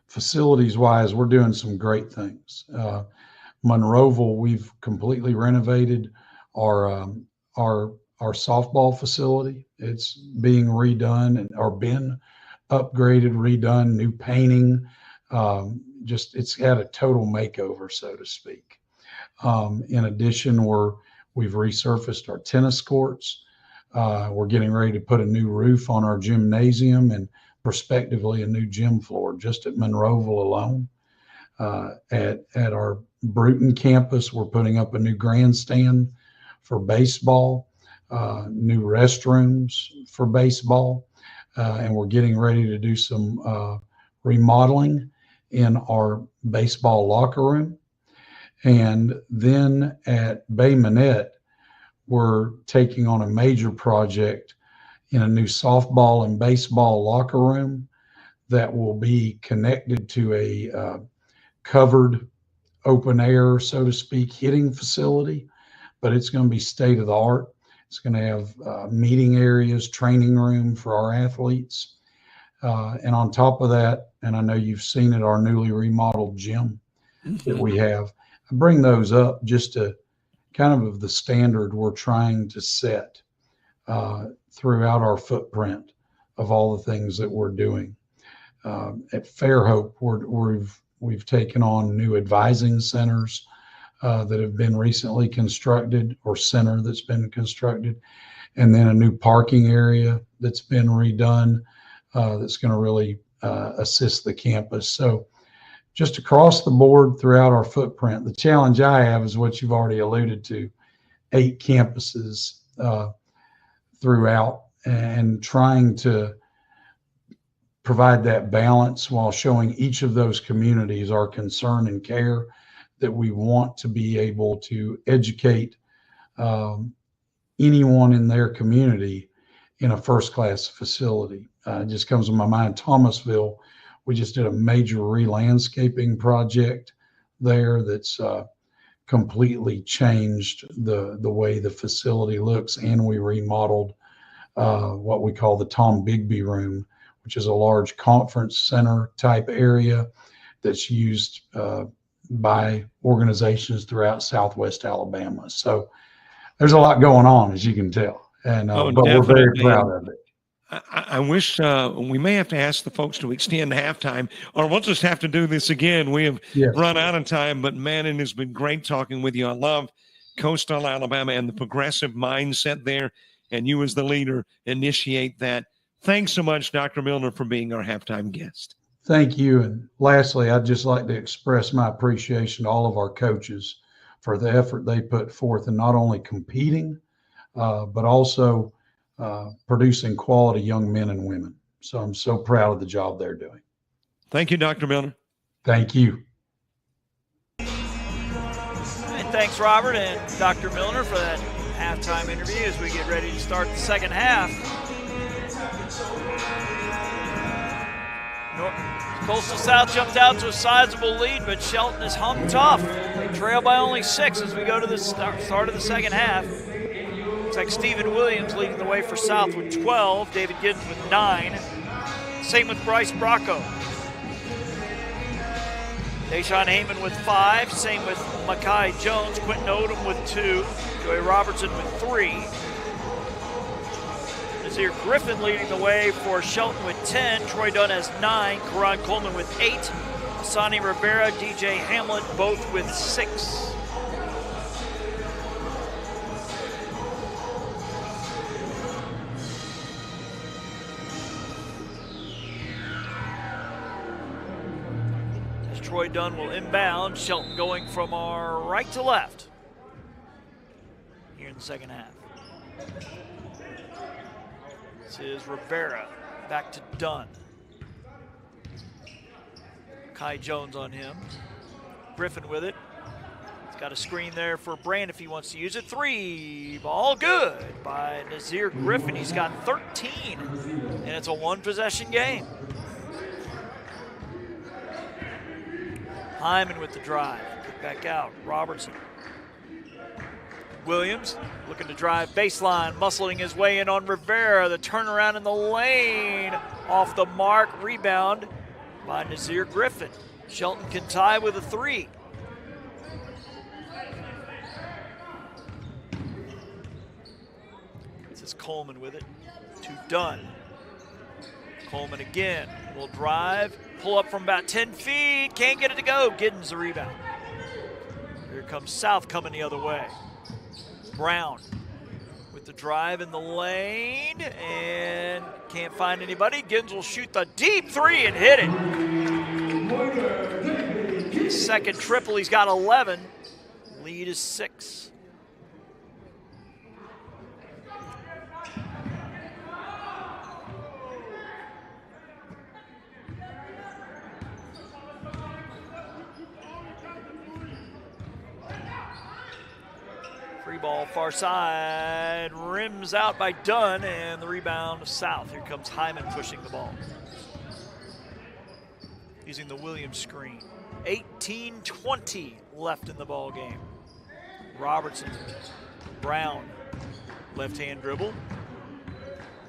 facilities-wise, we're doing some great things. Monroeville, we've completely renovated our softball facility. It's being redone or been upgraded, redone, new painting. It's had a total makeover, so to speak. In addition, we've resurfaced our tennis courts. We're getting ready to put a new roof on our gymnasium and prospectively a new gym floor just at Monroeville alone. At our Bruton campus, we're putting up a new grandstand for baseball, new restrooms for baseball, and we're getting ready to do some remodeling in our baseball locker room. And then at Bay Minette, we're taking on a major project in a new softball and baseball locker room that will be connected to a covered open air, so to speak, hitting facility, but it's going to be state of the art. It's going to have meeting areas, training room for our athletes. And on top of that, and I know you've seen it, our newly remodeled gym that we have. I bring those up just to kind of the standard we're trying to set throughout our footprint of all the things that we're doing. At Fairhope, we've taken on new advising centers that have been recently constructed, or center that's been constructed, and then a new parking area that's been redone that's going to really assist the campus. So just across the board throughout our footprint, the challenge I have is what you've already alluded to, 8 campuses throughout, and trying to provide that balance while showing each of those communities our concern and care that we want to be able to educate anyone in their community in a first-class facility. It just comes to my mind, Thomasville, we just did a major re-landscaping project there that's completely changed the way the facility looks, and we remodeled what we call the Tom Bigby Room, which is a large conference center type area that's used by organizations throughout Southwest Alabama. So there's a lot going on, as you can tell, and but we're very proud of it. I wish we may have to ask the folks to extend halftime, or we'll just have to do this again. We have run out of time, but man, it has been great talking with you. I love Coastal Alabama and the progressive mindset there, and you as the leader initiate that. Thanks so much, Dr. Milner, for being our halftime guest. Thank you. And lastly, I'd just like to express my appreciation to all of our coaches for the effort they put forth in not only competing, but also producing quality young men and women. So I'm so proud of the job they're doing. Thank you, Dr. Milner. Thank you. And thanks, Robert and Dr. Milner, for that halftime interview as we get ready to start the second half. Coastal South jumped out to a sizable lead, but Shelton has hung tough. They trail by only 6 as we go to the start of the second half. Looks like Stephen Williams leading the way for South with 12, David Giddens with 9. Same with Bryce Bracco. Deshaun Heyman with 5, same with Makai Jones, Quentin Odom with 2, Joey Robertson with 3. Nazir Griffin leading the way for Shelton with 10, Troy Dunn has 9, Karan Coleman with 8, Sonny Rivera, DJ Hamlet both with 6. As Troy Dunn will inbound, Shelton going from our right to left here in the second half. This is Rivera, back to Dunn. Kai Jones on him. Griffin with it. He's got a screen there for Brand if he wants to use it. 3 ball good by Nazir Griffin. He's got 13, and it's a 1-possession game. Hyman with the drive. Kick back out. Robertson. Williams looking to drive baseline, muscling his way in on Rivera. The turnaround in the lane, off the mark, rebound by Nazir Griffin. Shelton can tie with a 3. This is Coleman with it to Dunn. Coleman again will drive, pull up from about 10 feet, can't get it to go. Giddens the rebound. comes South coming the other way. Brown with the drive in the lane and can't find anybody. Giddens will shoot the deep three and hit it. Second triple, he's got 11. Lead is 6. Free ball far side, rims out by Dunn, and the rebound to South. Here comes Hyman pushing the ball. Using the Williams screen. 18-20 left in the ball game. Robertson, Brown, left-hand dribble.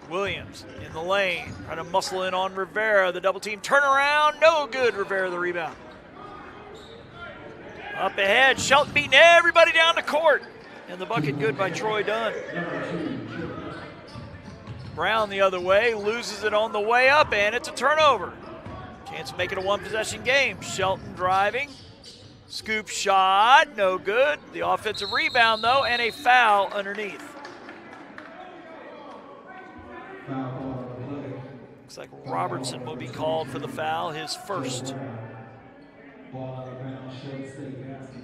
Williams in the lane, trying to muscle in on Rivera. The double team turnaround, no good. Rivera the rebound. Up ahead, Shelton beating everybody down the court. And the bucket good by Troy Dunn. Brown the other way, loses it on the way up, and it's a turnover. Chance to make it a one-possession game. Shelton driving, scoop shot, no good. The offensive rebound, though, and a foul underneath. Looks like Robertson will be called for the foul, his first. Ball out of bounds, Shelton State basketball.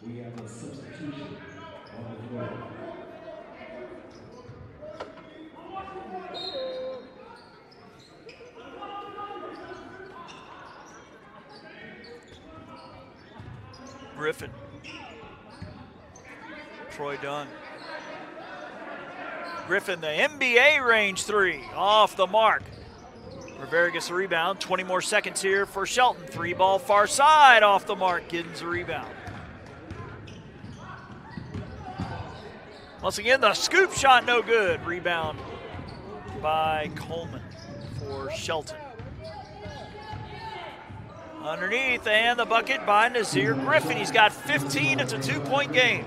We have a substitution on the floor. Griffin. Troy Dunn. Griffin, the NBA range three, off the mark. Rivera gets the rebound. 20 more seconds here for Shelton. Three ball far side, off the mark. Giddens the rebound. Once again, the scoop shot, no good. Rebound by Coleman for Shelton. Underneath, and the bucket by Nazir Griffin. He's got 15. It's a 2-point game.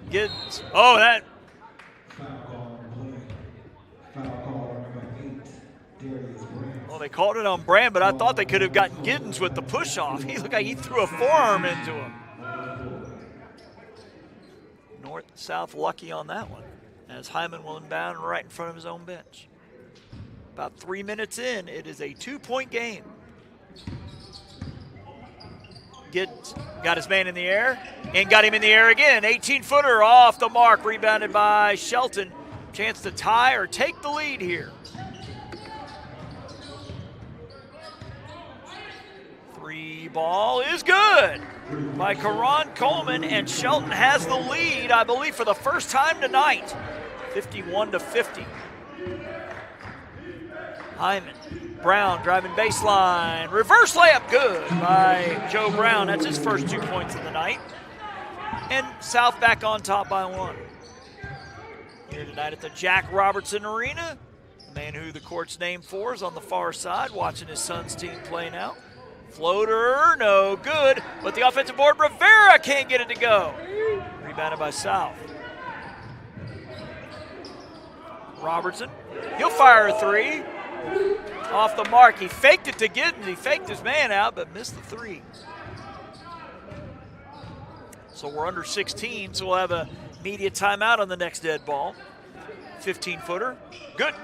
Giddens. Oh, that. Well, they called it on Brand, but I thought they could have gotten Giddens with the push-off. He looked like he threw a forearm into him. North-South lucky on that one, as Hyman will inbound right in front of his own bench. About 3 minutes in, it is a 2-point game. Giddens got his man in the air and got him in the air again. 18-footer off the mark, rebounded by Shelton. Chance to tie or take the lead here. Three ball is good by Karan Coleman, and Shelton has the lead, I believe, for the first time tonight. 51-50. Hyman. Brown driving baseline. Reverse layup good by Joe Brown. That's his first 2 points of the night. And South back on top by 1. Here tonight at the Jack Robertson Arena. The man who the court's named for is on the far side, watching his son's team play now. Floater, no good. But the offensive board, Rivera can't get it to go. Rebounded by South. Robertson, he'll fire a three. Off the mark. He faked it to Giddens. He faked his man out, but missed the three. So we're under 16, so we'll have a media timeout on the next dead ball. 15-footer. Good.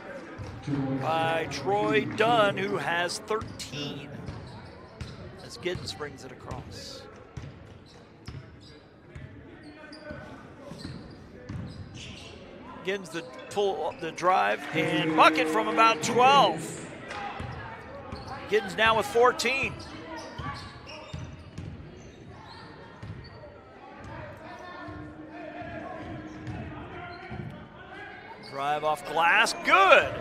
By Troy Dunn, who has 13. As Giddens brings it across. Giddens the pull, the drive, and bucket from about 12. Giddens now with 14. Drive off glass, good.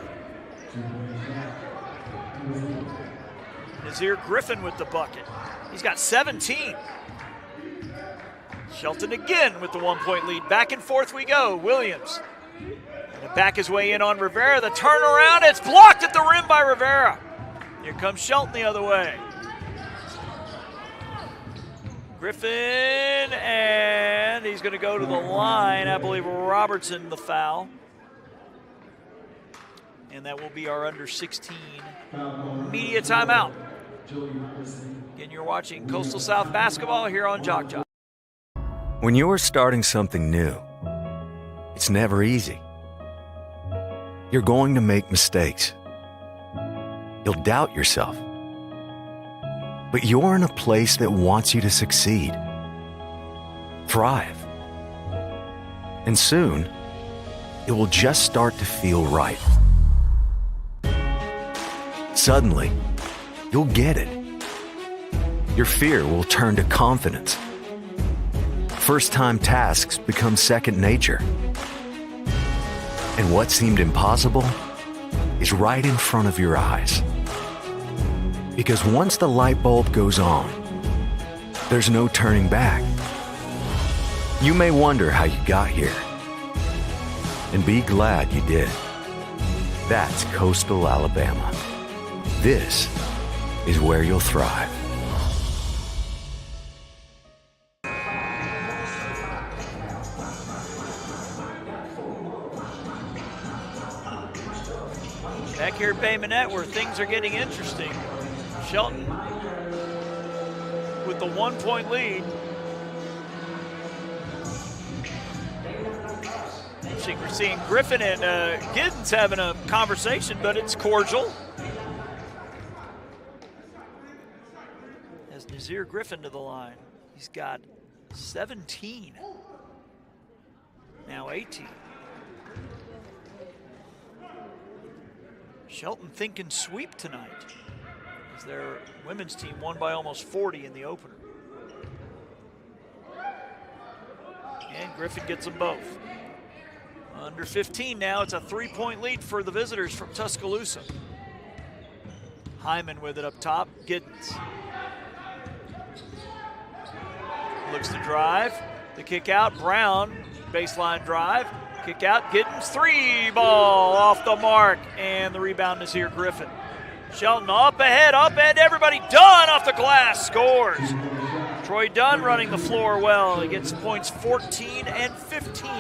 Nazir Griffin with the bucket. He's got 17. Shelton again with the 1-point lead. Back and forth we go. Williams. And back his way in on Rivera. The turnaround, it's blocked at the rim by Rivera. Here comes Shelton the other way. Griffin, and he's going to go to the line. I believe Robertson the foul. And that will be our under 16 media timeout. Again, you're watching Coastal South basketball here on JockJive. When you're starting something new, it's never easy. You're going to make mistakes. You'll doubt yourself. But you're in a place that wants you to succeed, thrive. And soon, it will just start to feel right. Suddenly, you'll get it. Your fear will turn to confidence. First-time tasks become second nature. And what seemed impossible is right in front of your eyes. Because once the light bulb goes on, there's no turning back. You may wonder how you got here, and be glad you did. That's Coastal Alabama. This is where you'll thrive. Back here at Bay Minette, where things are getting interesting. Shelton with the 1-point lead. Interesting, we're seeing Griffin and Giddens having a conversation, but it's cordial. As Nazir Griffin to the line, he's got 17, now 18. Shelton thinking sweep tonight, as their women's team won by almost 40 in the opener. And Griffin gets them both. Under 15 now, it's a 3-point lead for the visitors from Tuscaloosa. Hyman with it up top, Giddens. Looks to drive, the kick out, Brown, baseline drive. Kick out, Giddens, 3 ball off the mark, and the rebound is here, Griffin. Shelton up ahead, everybody. Dunn off the glass, scores. Troy Dunn running the floor well. He gets points 14 and 15.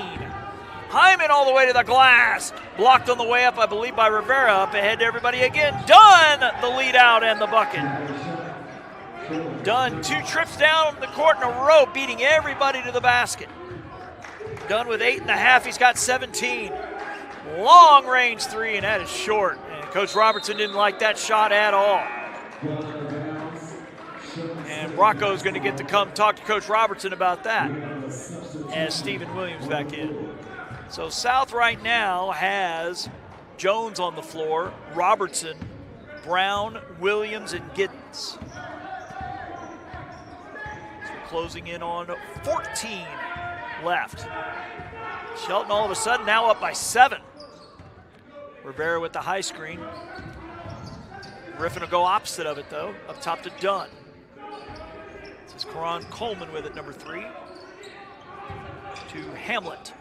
Hyman all the way to the glass. Blocked on the way up, I believe, by Rivera. Up ahead to everybody again. Dunn, the lead out and the bucket. Dunn, 2 trips down the court in a row, beating everybody to the basket. Dunn with 8.5, he's got 17. Long range 3, and that is short. And Coach Robertson didn't like that shot at all. And Bracco's going to get to come talk to Coach Robertson about that as Stephen Williams back in. So South right now has Jones on the floor, Robertson, Brown, Williams, and Giddens. So closing in on 14 left. Shelton all of a sudden now up by 7. Rivera with the high screen. Griffin will go opposite of it though, up top to Dunn. This is Karan Coleman with it, number 3. To Hamlet.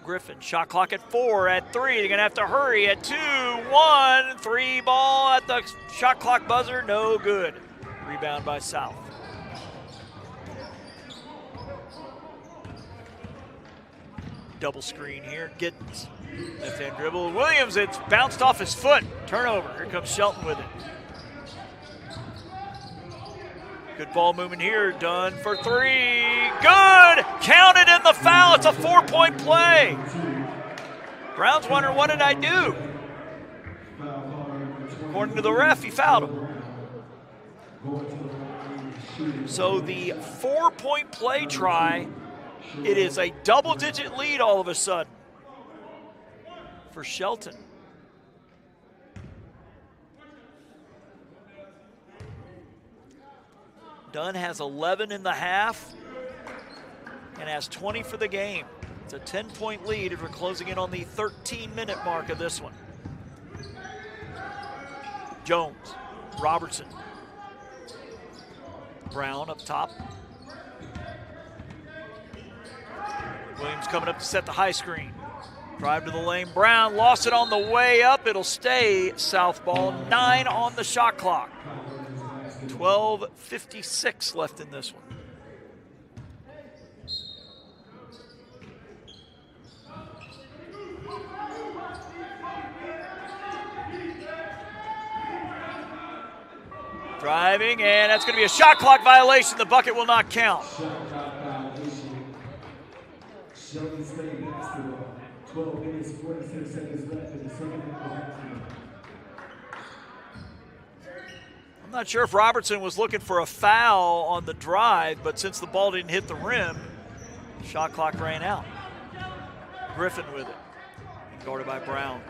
Griffin, shot clock at 4, at 3. They're gonna have to hurry at 2, 1, 3 ball at the shot clock buzzer, no good. Rebound by South. Double screen here, Giddens. Left hand dribble, Williams, it's bounced off his foot. Turnover, here comes Shelton with it. Good ball movement here, Dunn for 3, good! Counted in the foul, it's a 4-point play. Brown's wondering, what did I do? According to the ref, he fouled him. So the 4-point play try, it is a double-digit lead all of a sudden for Shelton. Dunn has 11 in the half and has 20 for the game. It's a 10-point lead as we're closing in on the 13-minute mark of this one. Jones, Robertson, Brown up top. Williams coming up to set the high screen. Drive to the lane, Brown lost it on the way up. It'll stay South ball, 9 on the shot clock. 12:56 left in this one. Driving, and that's going to be a shot clock violation. The bucket will not count. Shot clock violation. Shelton State basketball. 12 minutes, 46 seconds left in the second half of basketball. I'm not sure if Robertson was looking for a foul on the drive, but since the ball didn't hit the rim, shot clock ran out. Griffin with it, guarded by Brown.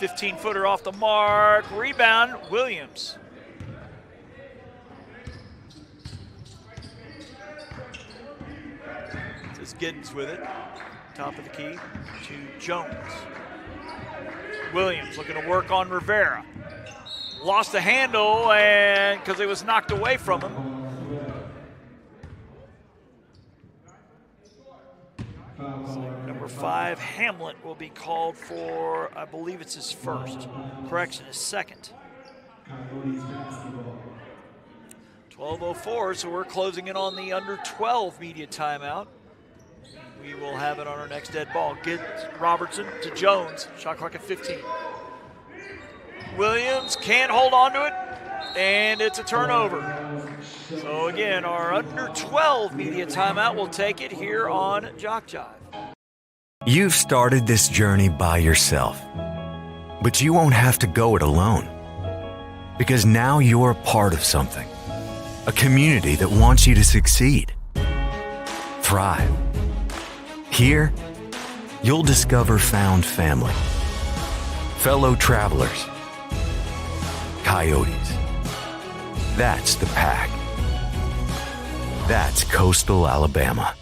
"15-footer off the mark, rebound, Williams." This is Giddens with it, top of the key to Jones. Williams looking to work on Rivera. Lost the handle and because it was knocked away from him. So number 5, Hamlet, will be called for, I believe it's his first. Correction, his second. 12:04, so we're closing in on the under 12 media timeout. We will have it on our next dead ball. Robertson to Jones, shot clock at 15. Williams can't hold on to it, and it's a turnover. So again, our under 12 media timeout will take it here on JockJive. You've started this journey by yourself, but you won't have to go it alone. Because now you're a part of something, a community that wants you to succeed, thrive. Here, you'll discover found family, fellow travelers, coyotes. That's the pack. That's coastal Alabama.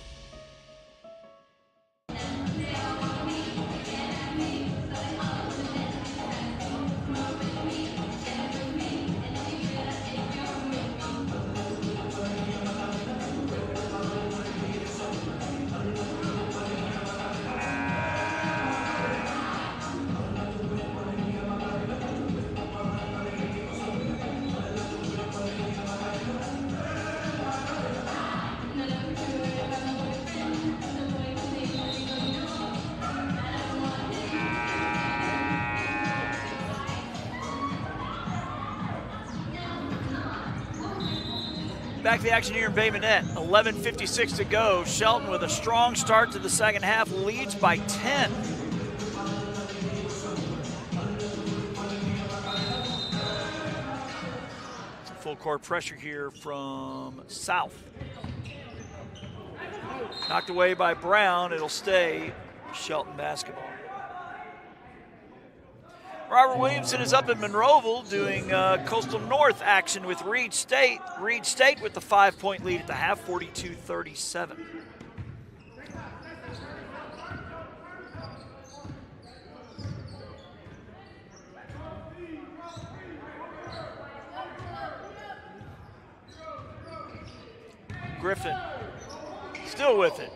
Back to the action here in Bay Minette. 11:56 to go. Shelton with a strong start to the second half, leads by 10. Full court pressure here from South. Knocked away by Brown. It'll stay Shelton basketball. Robert Williamson is up in Monroeville doing Coastal North action with Reed State. Reed State with the 5-point lead at the half, 42-37. Griffin still with it.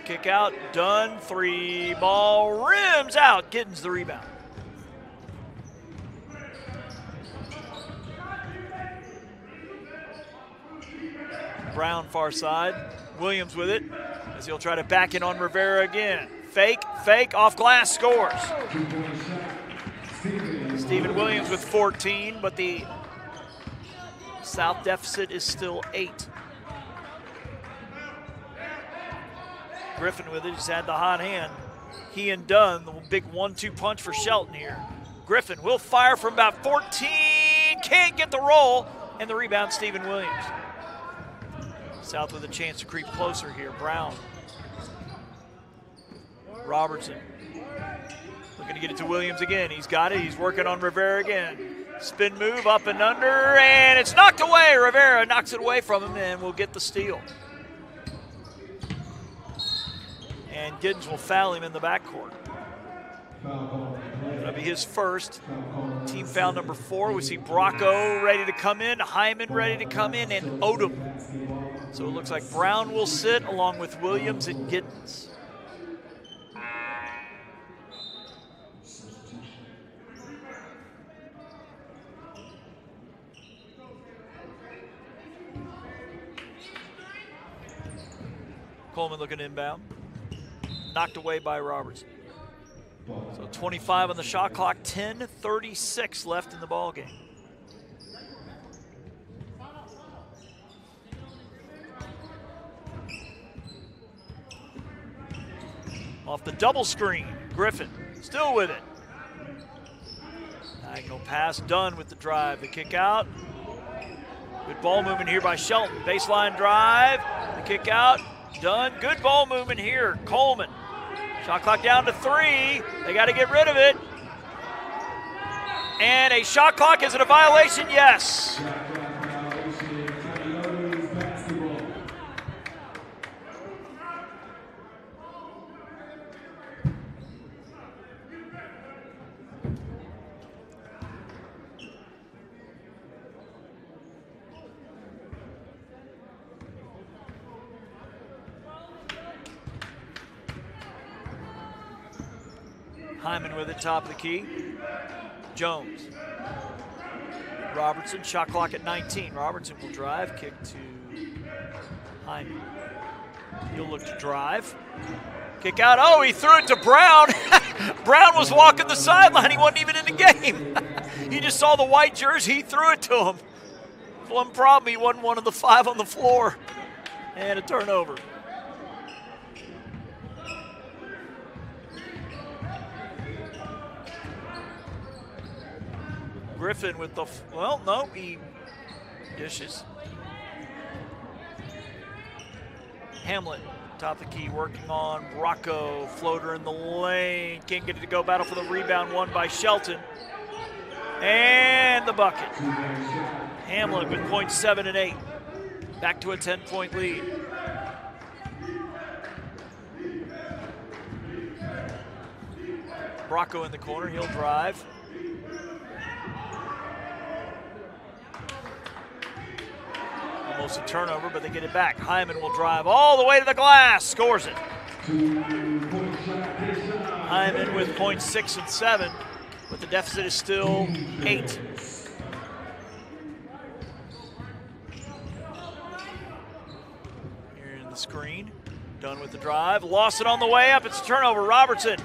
Kick out, done, 3 ball, rims out, Giddens the rebound. Brown far side, Williams with it as he'll try to back in on Rivera again. Fake, off glass, scores. Stephen Williams with 14, but the South deficit is still 8. Griffin with it, he's had the hot hand. He and Dunn, the big 1-2 punch for Shelton here. Griffin will fire from about 14, can't get the roll, and the rebound, Stephen Williams. South with a chance to creep closer here. Brown. Robertson. Looking to get it to Williams again. He's got it. He's working on Rivera again. Spin move up and under, and it's knocked away. Rivera knocks it away from him, and we'll get the steal. And Giddens will foul him in the backcourt. That'll be his first. Team foul number 4. We see Bracco ready to come in, Hyman ready to come in, and Odom. So it looks like Brown will sit along with Williams and Giddens. Coleman looking inbound. Knocked away by Robertson. So 25 on the shot clock, 10:36 left in the ball game. Off the double screen, Griffin still with it. Diagonal pass, Dunn with the drive. The kick out. Good ball movement here by Shelton. Baseline drive, the kick out. Dunn, good ball movement here. Coleman. Shot clock down to 3. They got to get rid of it. And a shot clock, is it a violation? Yes. Hyman with it, top of the key. Jones. Robertson, shot clock at 19. Robertson will drive, kick to Hyman. He'll look to drive. Kick out, oh, he threw it to Brown. Brown was walking the sideline, he wasn't even in the game. He just saw the white jersey, he threw it to him. One problem, he wasn't one of the 5 on the floor. And a turnover. Griffin with the, well, no, he dishes. Hamlet, top of the key, working on Rocco. Floater in the lane, can't get it to go. Battle for the rebound, won by Shelton. And the bucket. Hamlet with points 7 and 8. Back to a 10-point lead. Rocco in the corner, he'll drive. Almost a turnover, but they get it back. Hyman will drive all the way to the glass, scores it. Hyman with points 6 and 7, but the deficit is still 8. Here in the screen, Dunn with the drive, lost it on the way up, it's a turnover. Robertson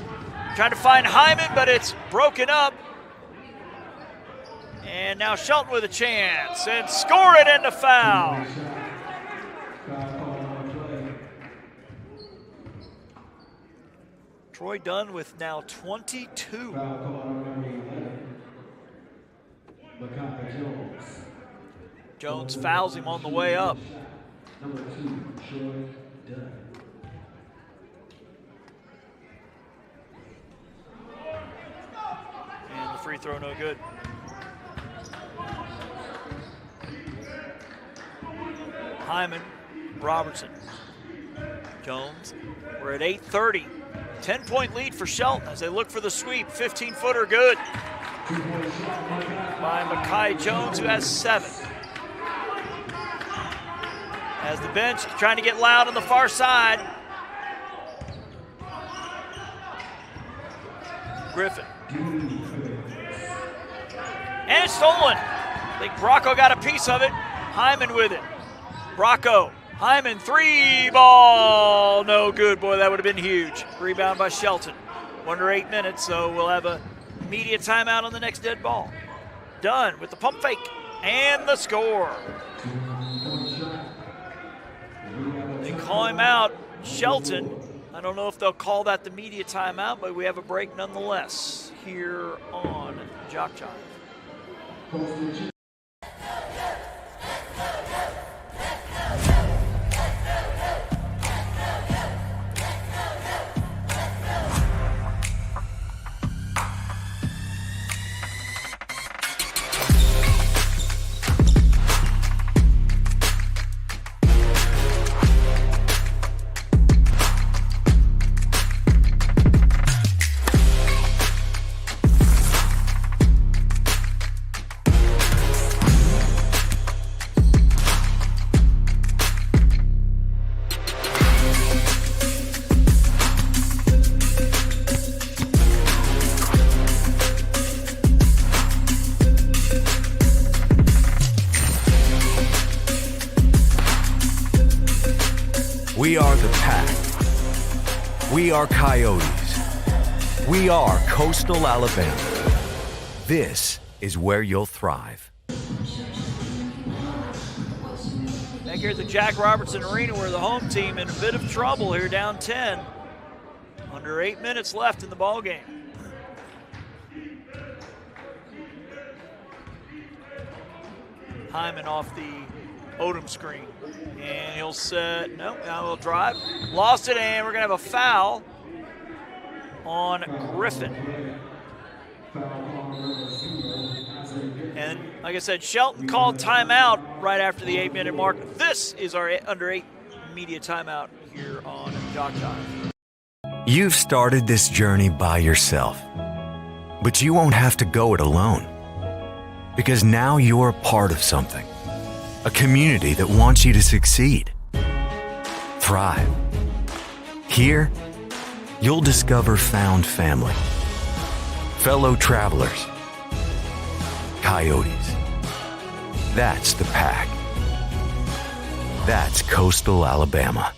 trying to find Hyman, but it's broken up. And now Shelton with a chance, and score it and a foul. Troy Dunn with now 22. Jones fouls him on the way up. Number 2, Troy Dunn. And the free throw no good. Hyman, Robertson, Jones. We're at 8:30. 10-point lead for Shelton as they look for the sweep. 15-footer good by Mekhi Jones, who has 7. As the bench trying to get loud on the far side. Griffin. And it's stolen. I think Bracco got a piece of it. Hyman with it. Bracco, Hyman, 3 ball, no good. Boy, that would have been huge. Rebound by Shelton. Under 8 minutes, so we'll have a media timeout on the next dead ball. Dunn with the pump fake and the score. They call him out, Shelton. I don't know if they'll call that the media timeout, but we have a break nonetheless here on JockJive. We are the Pack. We are Coyotes. We are Coastal Alabama. This is where you'll thrive. Back here at the Jack Robertson Arena, where the home team in a bit of trouble here, down 10. Under 8 minutes left in the ball game. Hyman off the Odom screen. And he'll set, no, now he'll drive. Lost it, and we're going to have a foul on Griffin. And like I said, Shelton called timeout right after the 8-minute mark. This is our under 8 media timeout here on JockJive. You've started this journey by yourself, but you won't have to go it alone. Because now you're a part of something, a community that wants you to succeed, thrive. Here, you'll discover found family, fellow travelers, Coyotes. That's the Pack. That's Coastal Alabama.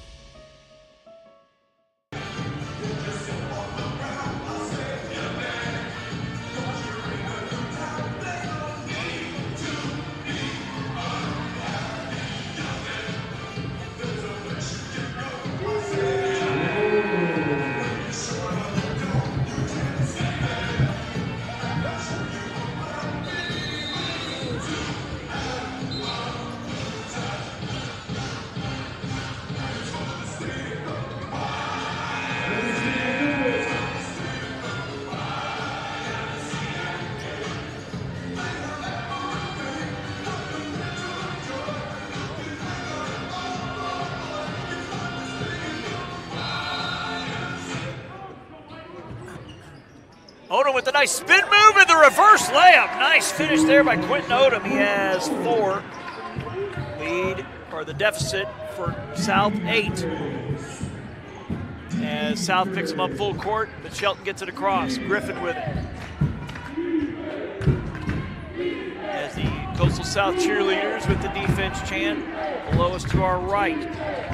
Odom with a nice spin move and the reverse layup. Nice finish there by Quentin Odom. He has 4. Lead, or the deficit for South, 8. As South picks him up full court, but Shelton gets it across. Griffin with it. As the Coastal South cheerleaders with the defense chant below us to our right.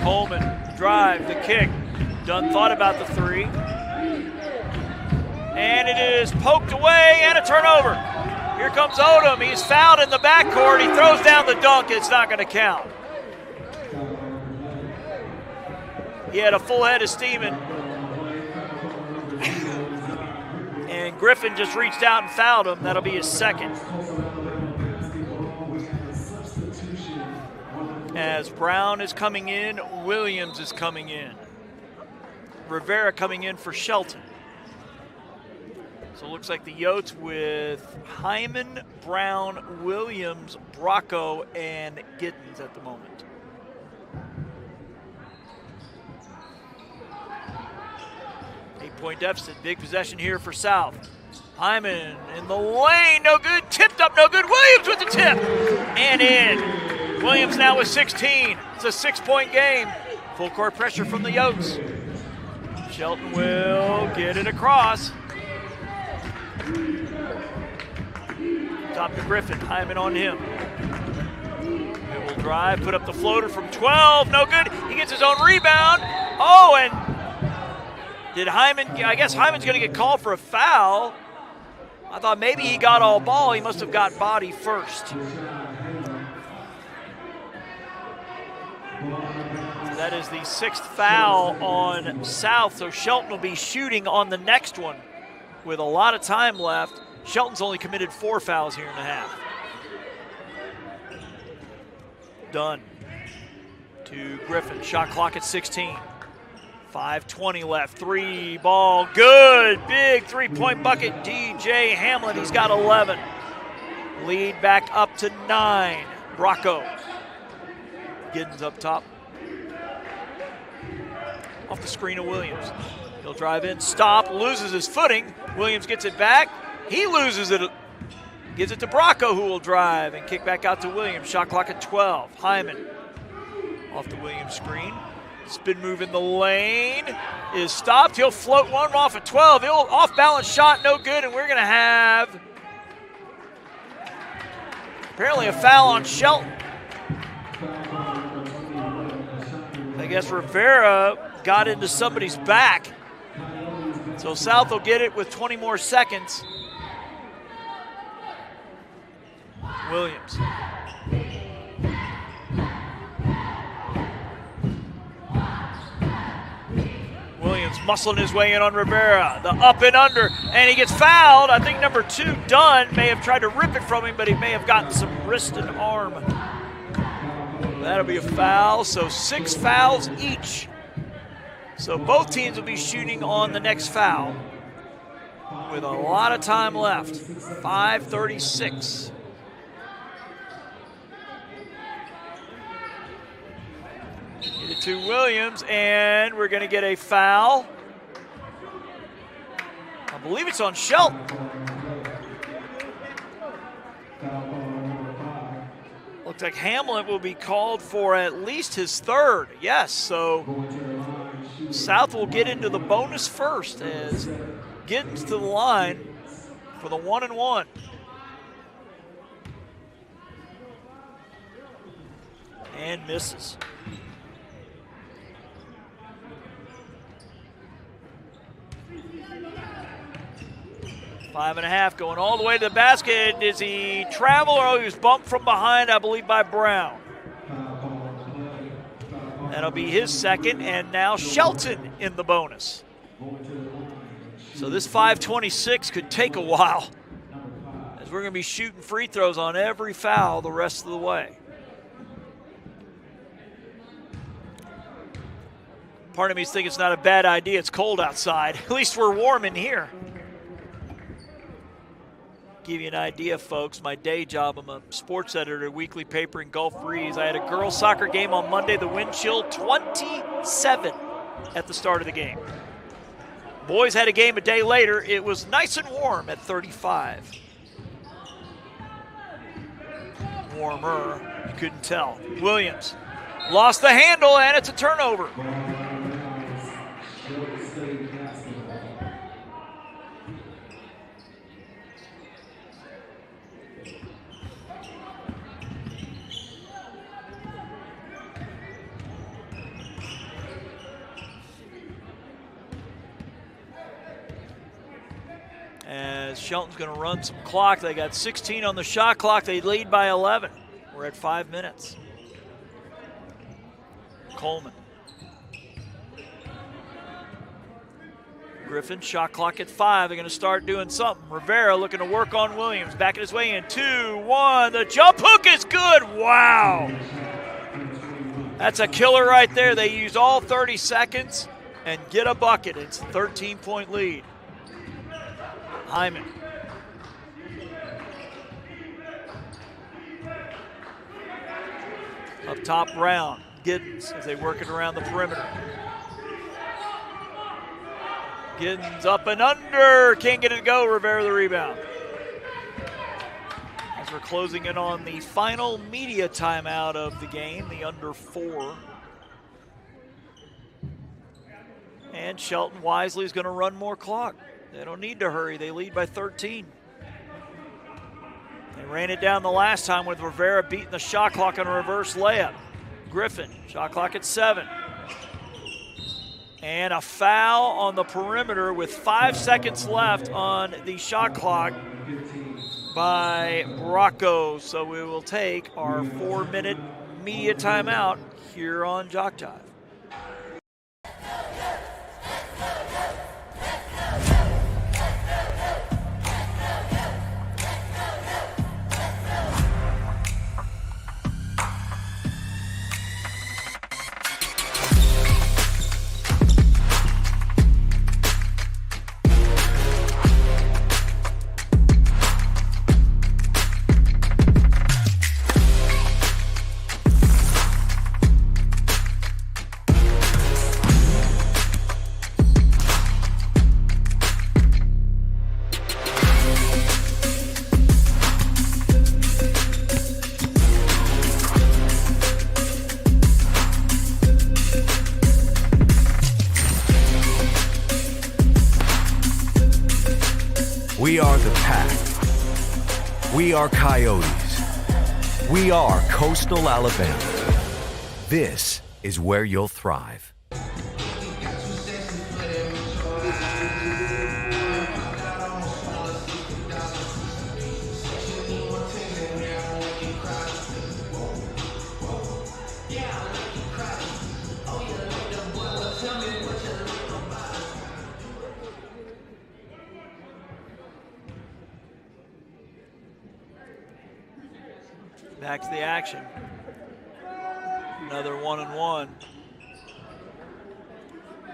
Coleman, the drive, the kick. Dunn thought about the 3. And it is poked away and a turnover. Here comes Odom. He's fouled in the backcourt. He throws down the dunk. It's not going to count. He had a full head of steam, and Griffin just reached out and fouled him. That'll be his second. As Brown is coming in, Williams is coming in. Rivera coming in for Shelton. So it looks like the Yotes with Hyman, Brown, Williams, Bracco, and Giddens at the moment. Eight-point deficit, big possession here for South. Hyman in the lane, no good, tipped up, no good. Williams with the tip, and in. Williams now with 16. It's a 6-point game. Full court pressure from the Yotes. Shelton will get it across. Top to Griffin, Hyman on him. It will drive, put up the floater from 12, no good. He gets his own rebound. Oh, and did Hyman, I guess Hyman's gonna get called for a foul. I thought maybe he got all ball. He must have got body first. That is the 6th foul on South, so Shelton will be shooting on the next one with a lot of time left. Shelton's only committed 4 fouls here in the half. Dunn to Griffin, shot clock at 16. 5:20 left, 3 ball, good, big 3-point bucket, DJ Hamlin, he's got 11. Lead back up to 9, Bracco. Giddens up top. Off the screen of Williams. He'll drive in, stop, loses his footing. Williams gets it back. He loses it, gives it to Bracco, who will drive and kick back out to Williams. Shot clock at 12. Hyman off the Williams screen. Spin move in the lane is stopped. He'll float one off at 12. He'll off-balance shot, no good, and we're going to have apparently a foul on Shelton. I guess Rivera got into somebody's back. So South will get it with 20 more seconds. Williams. Williams muscling his way in on Rivera. The up and under, and he gets fouled. I think number 2, Dunn, may have tried to rip it from him, but he may have gotten some wrist and arm. That'll be a foul, so 6 fouls each. So both teams will be shooting on the next foul with a lot of time left. 5:36. Get it to Williams, and we're going to get a foul. I believe it's on Shelton. Looks like Hamlin will be called for at least his 3rd. Yes, so South will get into the bonus first as Giddens to the line for the 1-and-1. And misses. 5.5 going all the way to the basket. Does he travel, or he was bumped from behind, I believe, by Brown? That'll be his 2nd, and now Shelton in the bonus. So this 5:26 could take a while, as we're going to be shooting free throws on every foul the rest of the way. Part of me is thinking it's not a bad idea. It's cold outside. At least we're warm in here. Give you an idea, folks, my day job, I'm a sports editor at a weekly paper in Gulf Breeze. I had a girls' soccer game on Monday, the wind chill 27 at the start of the game. Boys had a game a day later. It was nice and warm at 35. Warmer, you couldn't tell. Williams lost the handle, and it's a turnover. As Shelton's going to run some clock. They got 16 on the shot clock. They lead by 11. We're at 5 minutes. Coleman. Griffin, shot clock at 5. They're going to start doing something. Rivera looking to work on Williams. Backing his way in. 2-1. The jump hook is good. Wow. That's a killer right there. They use all 30 seconds and get a bucket. It's a 13-point lead. Hyman. Up top, Brown. Giddens as they work it around the perimeter. Giddens up and under. Can't get it to go. Rivera the rebound. As we're closing in on the final media timeout of the game, the under 4. And Shelton wisely is going to run more clock. They don't need to hurry. They lead by 13. They ran it down the last time with Rivera beating the shot clock on a reverse layup. Griffin, shot clock at 7. And a foul on the perimeter with 5 seconds left on the shot clock by Bracco. So we will take our 4-minute media timeout here on JockJive. We are the Pack. We are Coyotes. We are Coastal Alabama. This is where you'll thrive. Back to the action. Another 1-and-1.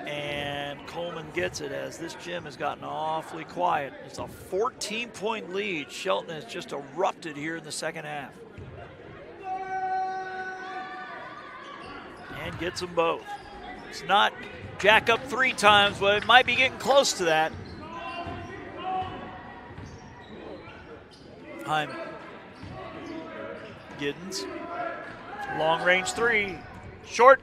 And Coleman gets it as this gym has gotten awfully quiet. It's a 14-point lead. Shelton has just erupted here in the second half. And gets them both. It's not jack up 3 times, but it might be getting close to that. Hyman. Giddens. Long range 3. Short,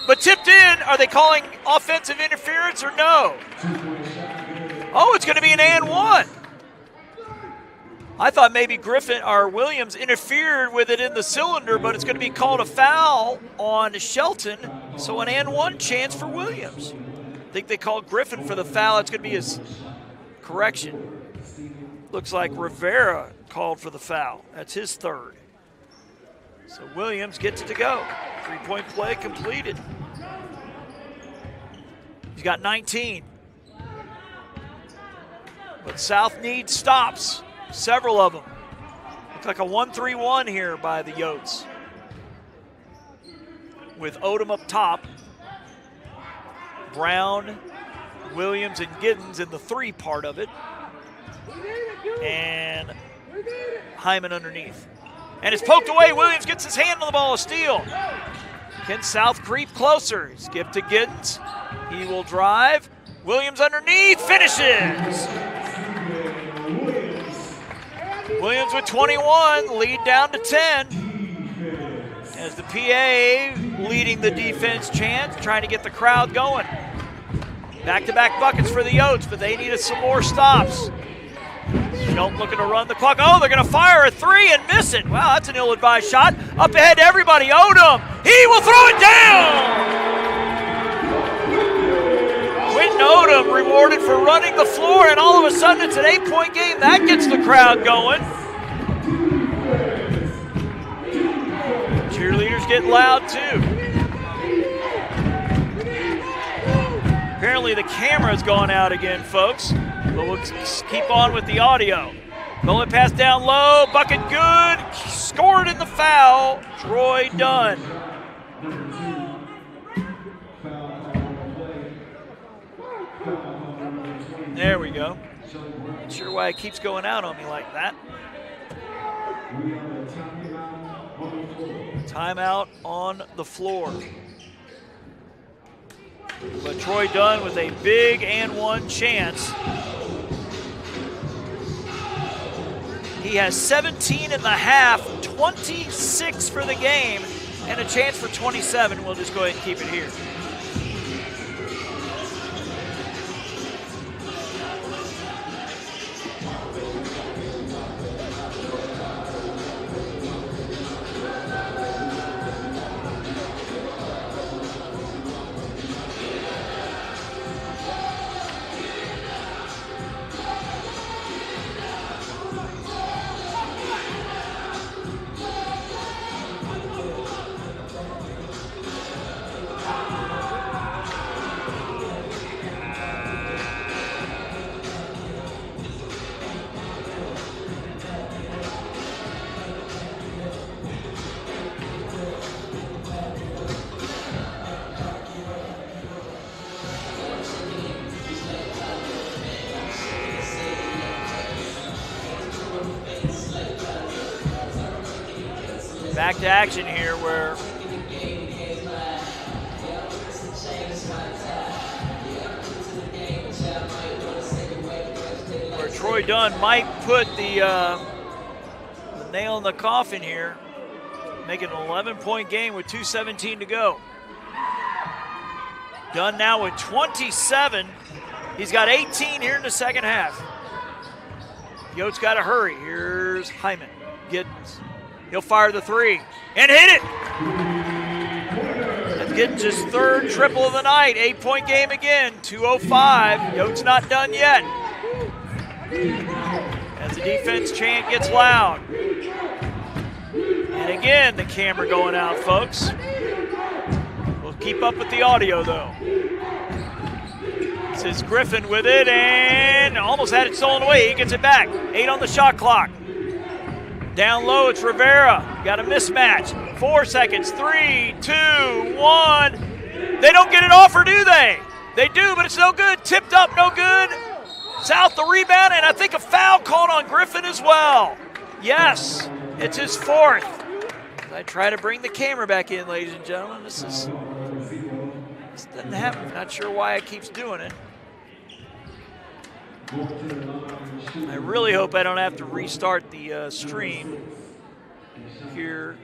but tipped in. Are they calling offensive interference or no? Oh, it's going to be an and 1. I thought maybe Griffin or Williams interfered with it in the cylinder, but it's going to be called a foul on Shelton. So an and 1 chance for Williams. I think they called Griffin for the foul. It's going to be his correction. Looks like Rivera called for the foul. That's his third. So Williams gets it to go. 3-point play completed. He's got 19. But South needs stops. Several of them. Looks like a 1-3-1 here by the Yotes. With Odom up top. Brown, Williams, and Giddens in the 3 part of it. And Hyman underneath. And it's poked away. Williams gets his hand on the ball, a steal. Can South creep closer? Skip to Giddens. He will drive. Williams underneath, finishes. Williams with 21, lead down to 10. As the PA leading the defense chant, trying to get the crowd going. Back-to-back buckets for the Yotes, but they needed some more stops. Shelton looking to run the clock. Oh, they're going to fire a 3 and miss it. Wow, that's an ill-advised shot. Up ahead to everybody. Odom, he will throw it down. Quentin Odom rewarded for running the floor, and all of a sudden it's an 8-point game. That gets the crowd going. Cheerleaders getting loud too. Apparently the camera's gone out again, folks. But we'll keep on with the audio. Bullet pass down low, bucket good, scored in the foul, Troy Dunn. There we go. Not sure why it keeps going out on me like that. Timeout on the floor. But Troy Dunn with a big and 1 chance. He has 17 in the half, 26 for the game, and a chance for 27. We'll just go ahead and keep it here. Back to action here where Troy Dunn might put the nail in the coffin here, make it an 11-point game with 2:17 to go. Dunn now with 27. He's got 18 here in the second half. Yotes got to hurry. Here's Hyman. Giddens. He'll fire the 3 and hit it. That's getting his third triple of the night. 8-point game again, 2:05. Yoke's not done yet. As the defense chant gets loud. And again, the camera going out, folks. We'll keep up with the audio, though. This is Griffin with it, and almost had it stolen away. He gets it back. 8 on the shot clock. Down low, it's Rivera. Got a mismatch. 4 seconds. 3, 2, 1. They don't get it off, or do they? They do, but it's no good. Tipped up, no good. South the rebound, and I think a foul called on Griffin as well. Yes, it's his 4th. I try to bring the camera back in, ladies and gentlemen. This doesn't happen. Not sure why it keeps doing it. I really hope I don't have to restart the stream here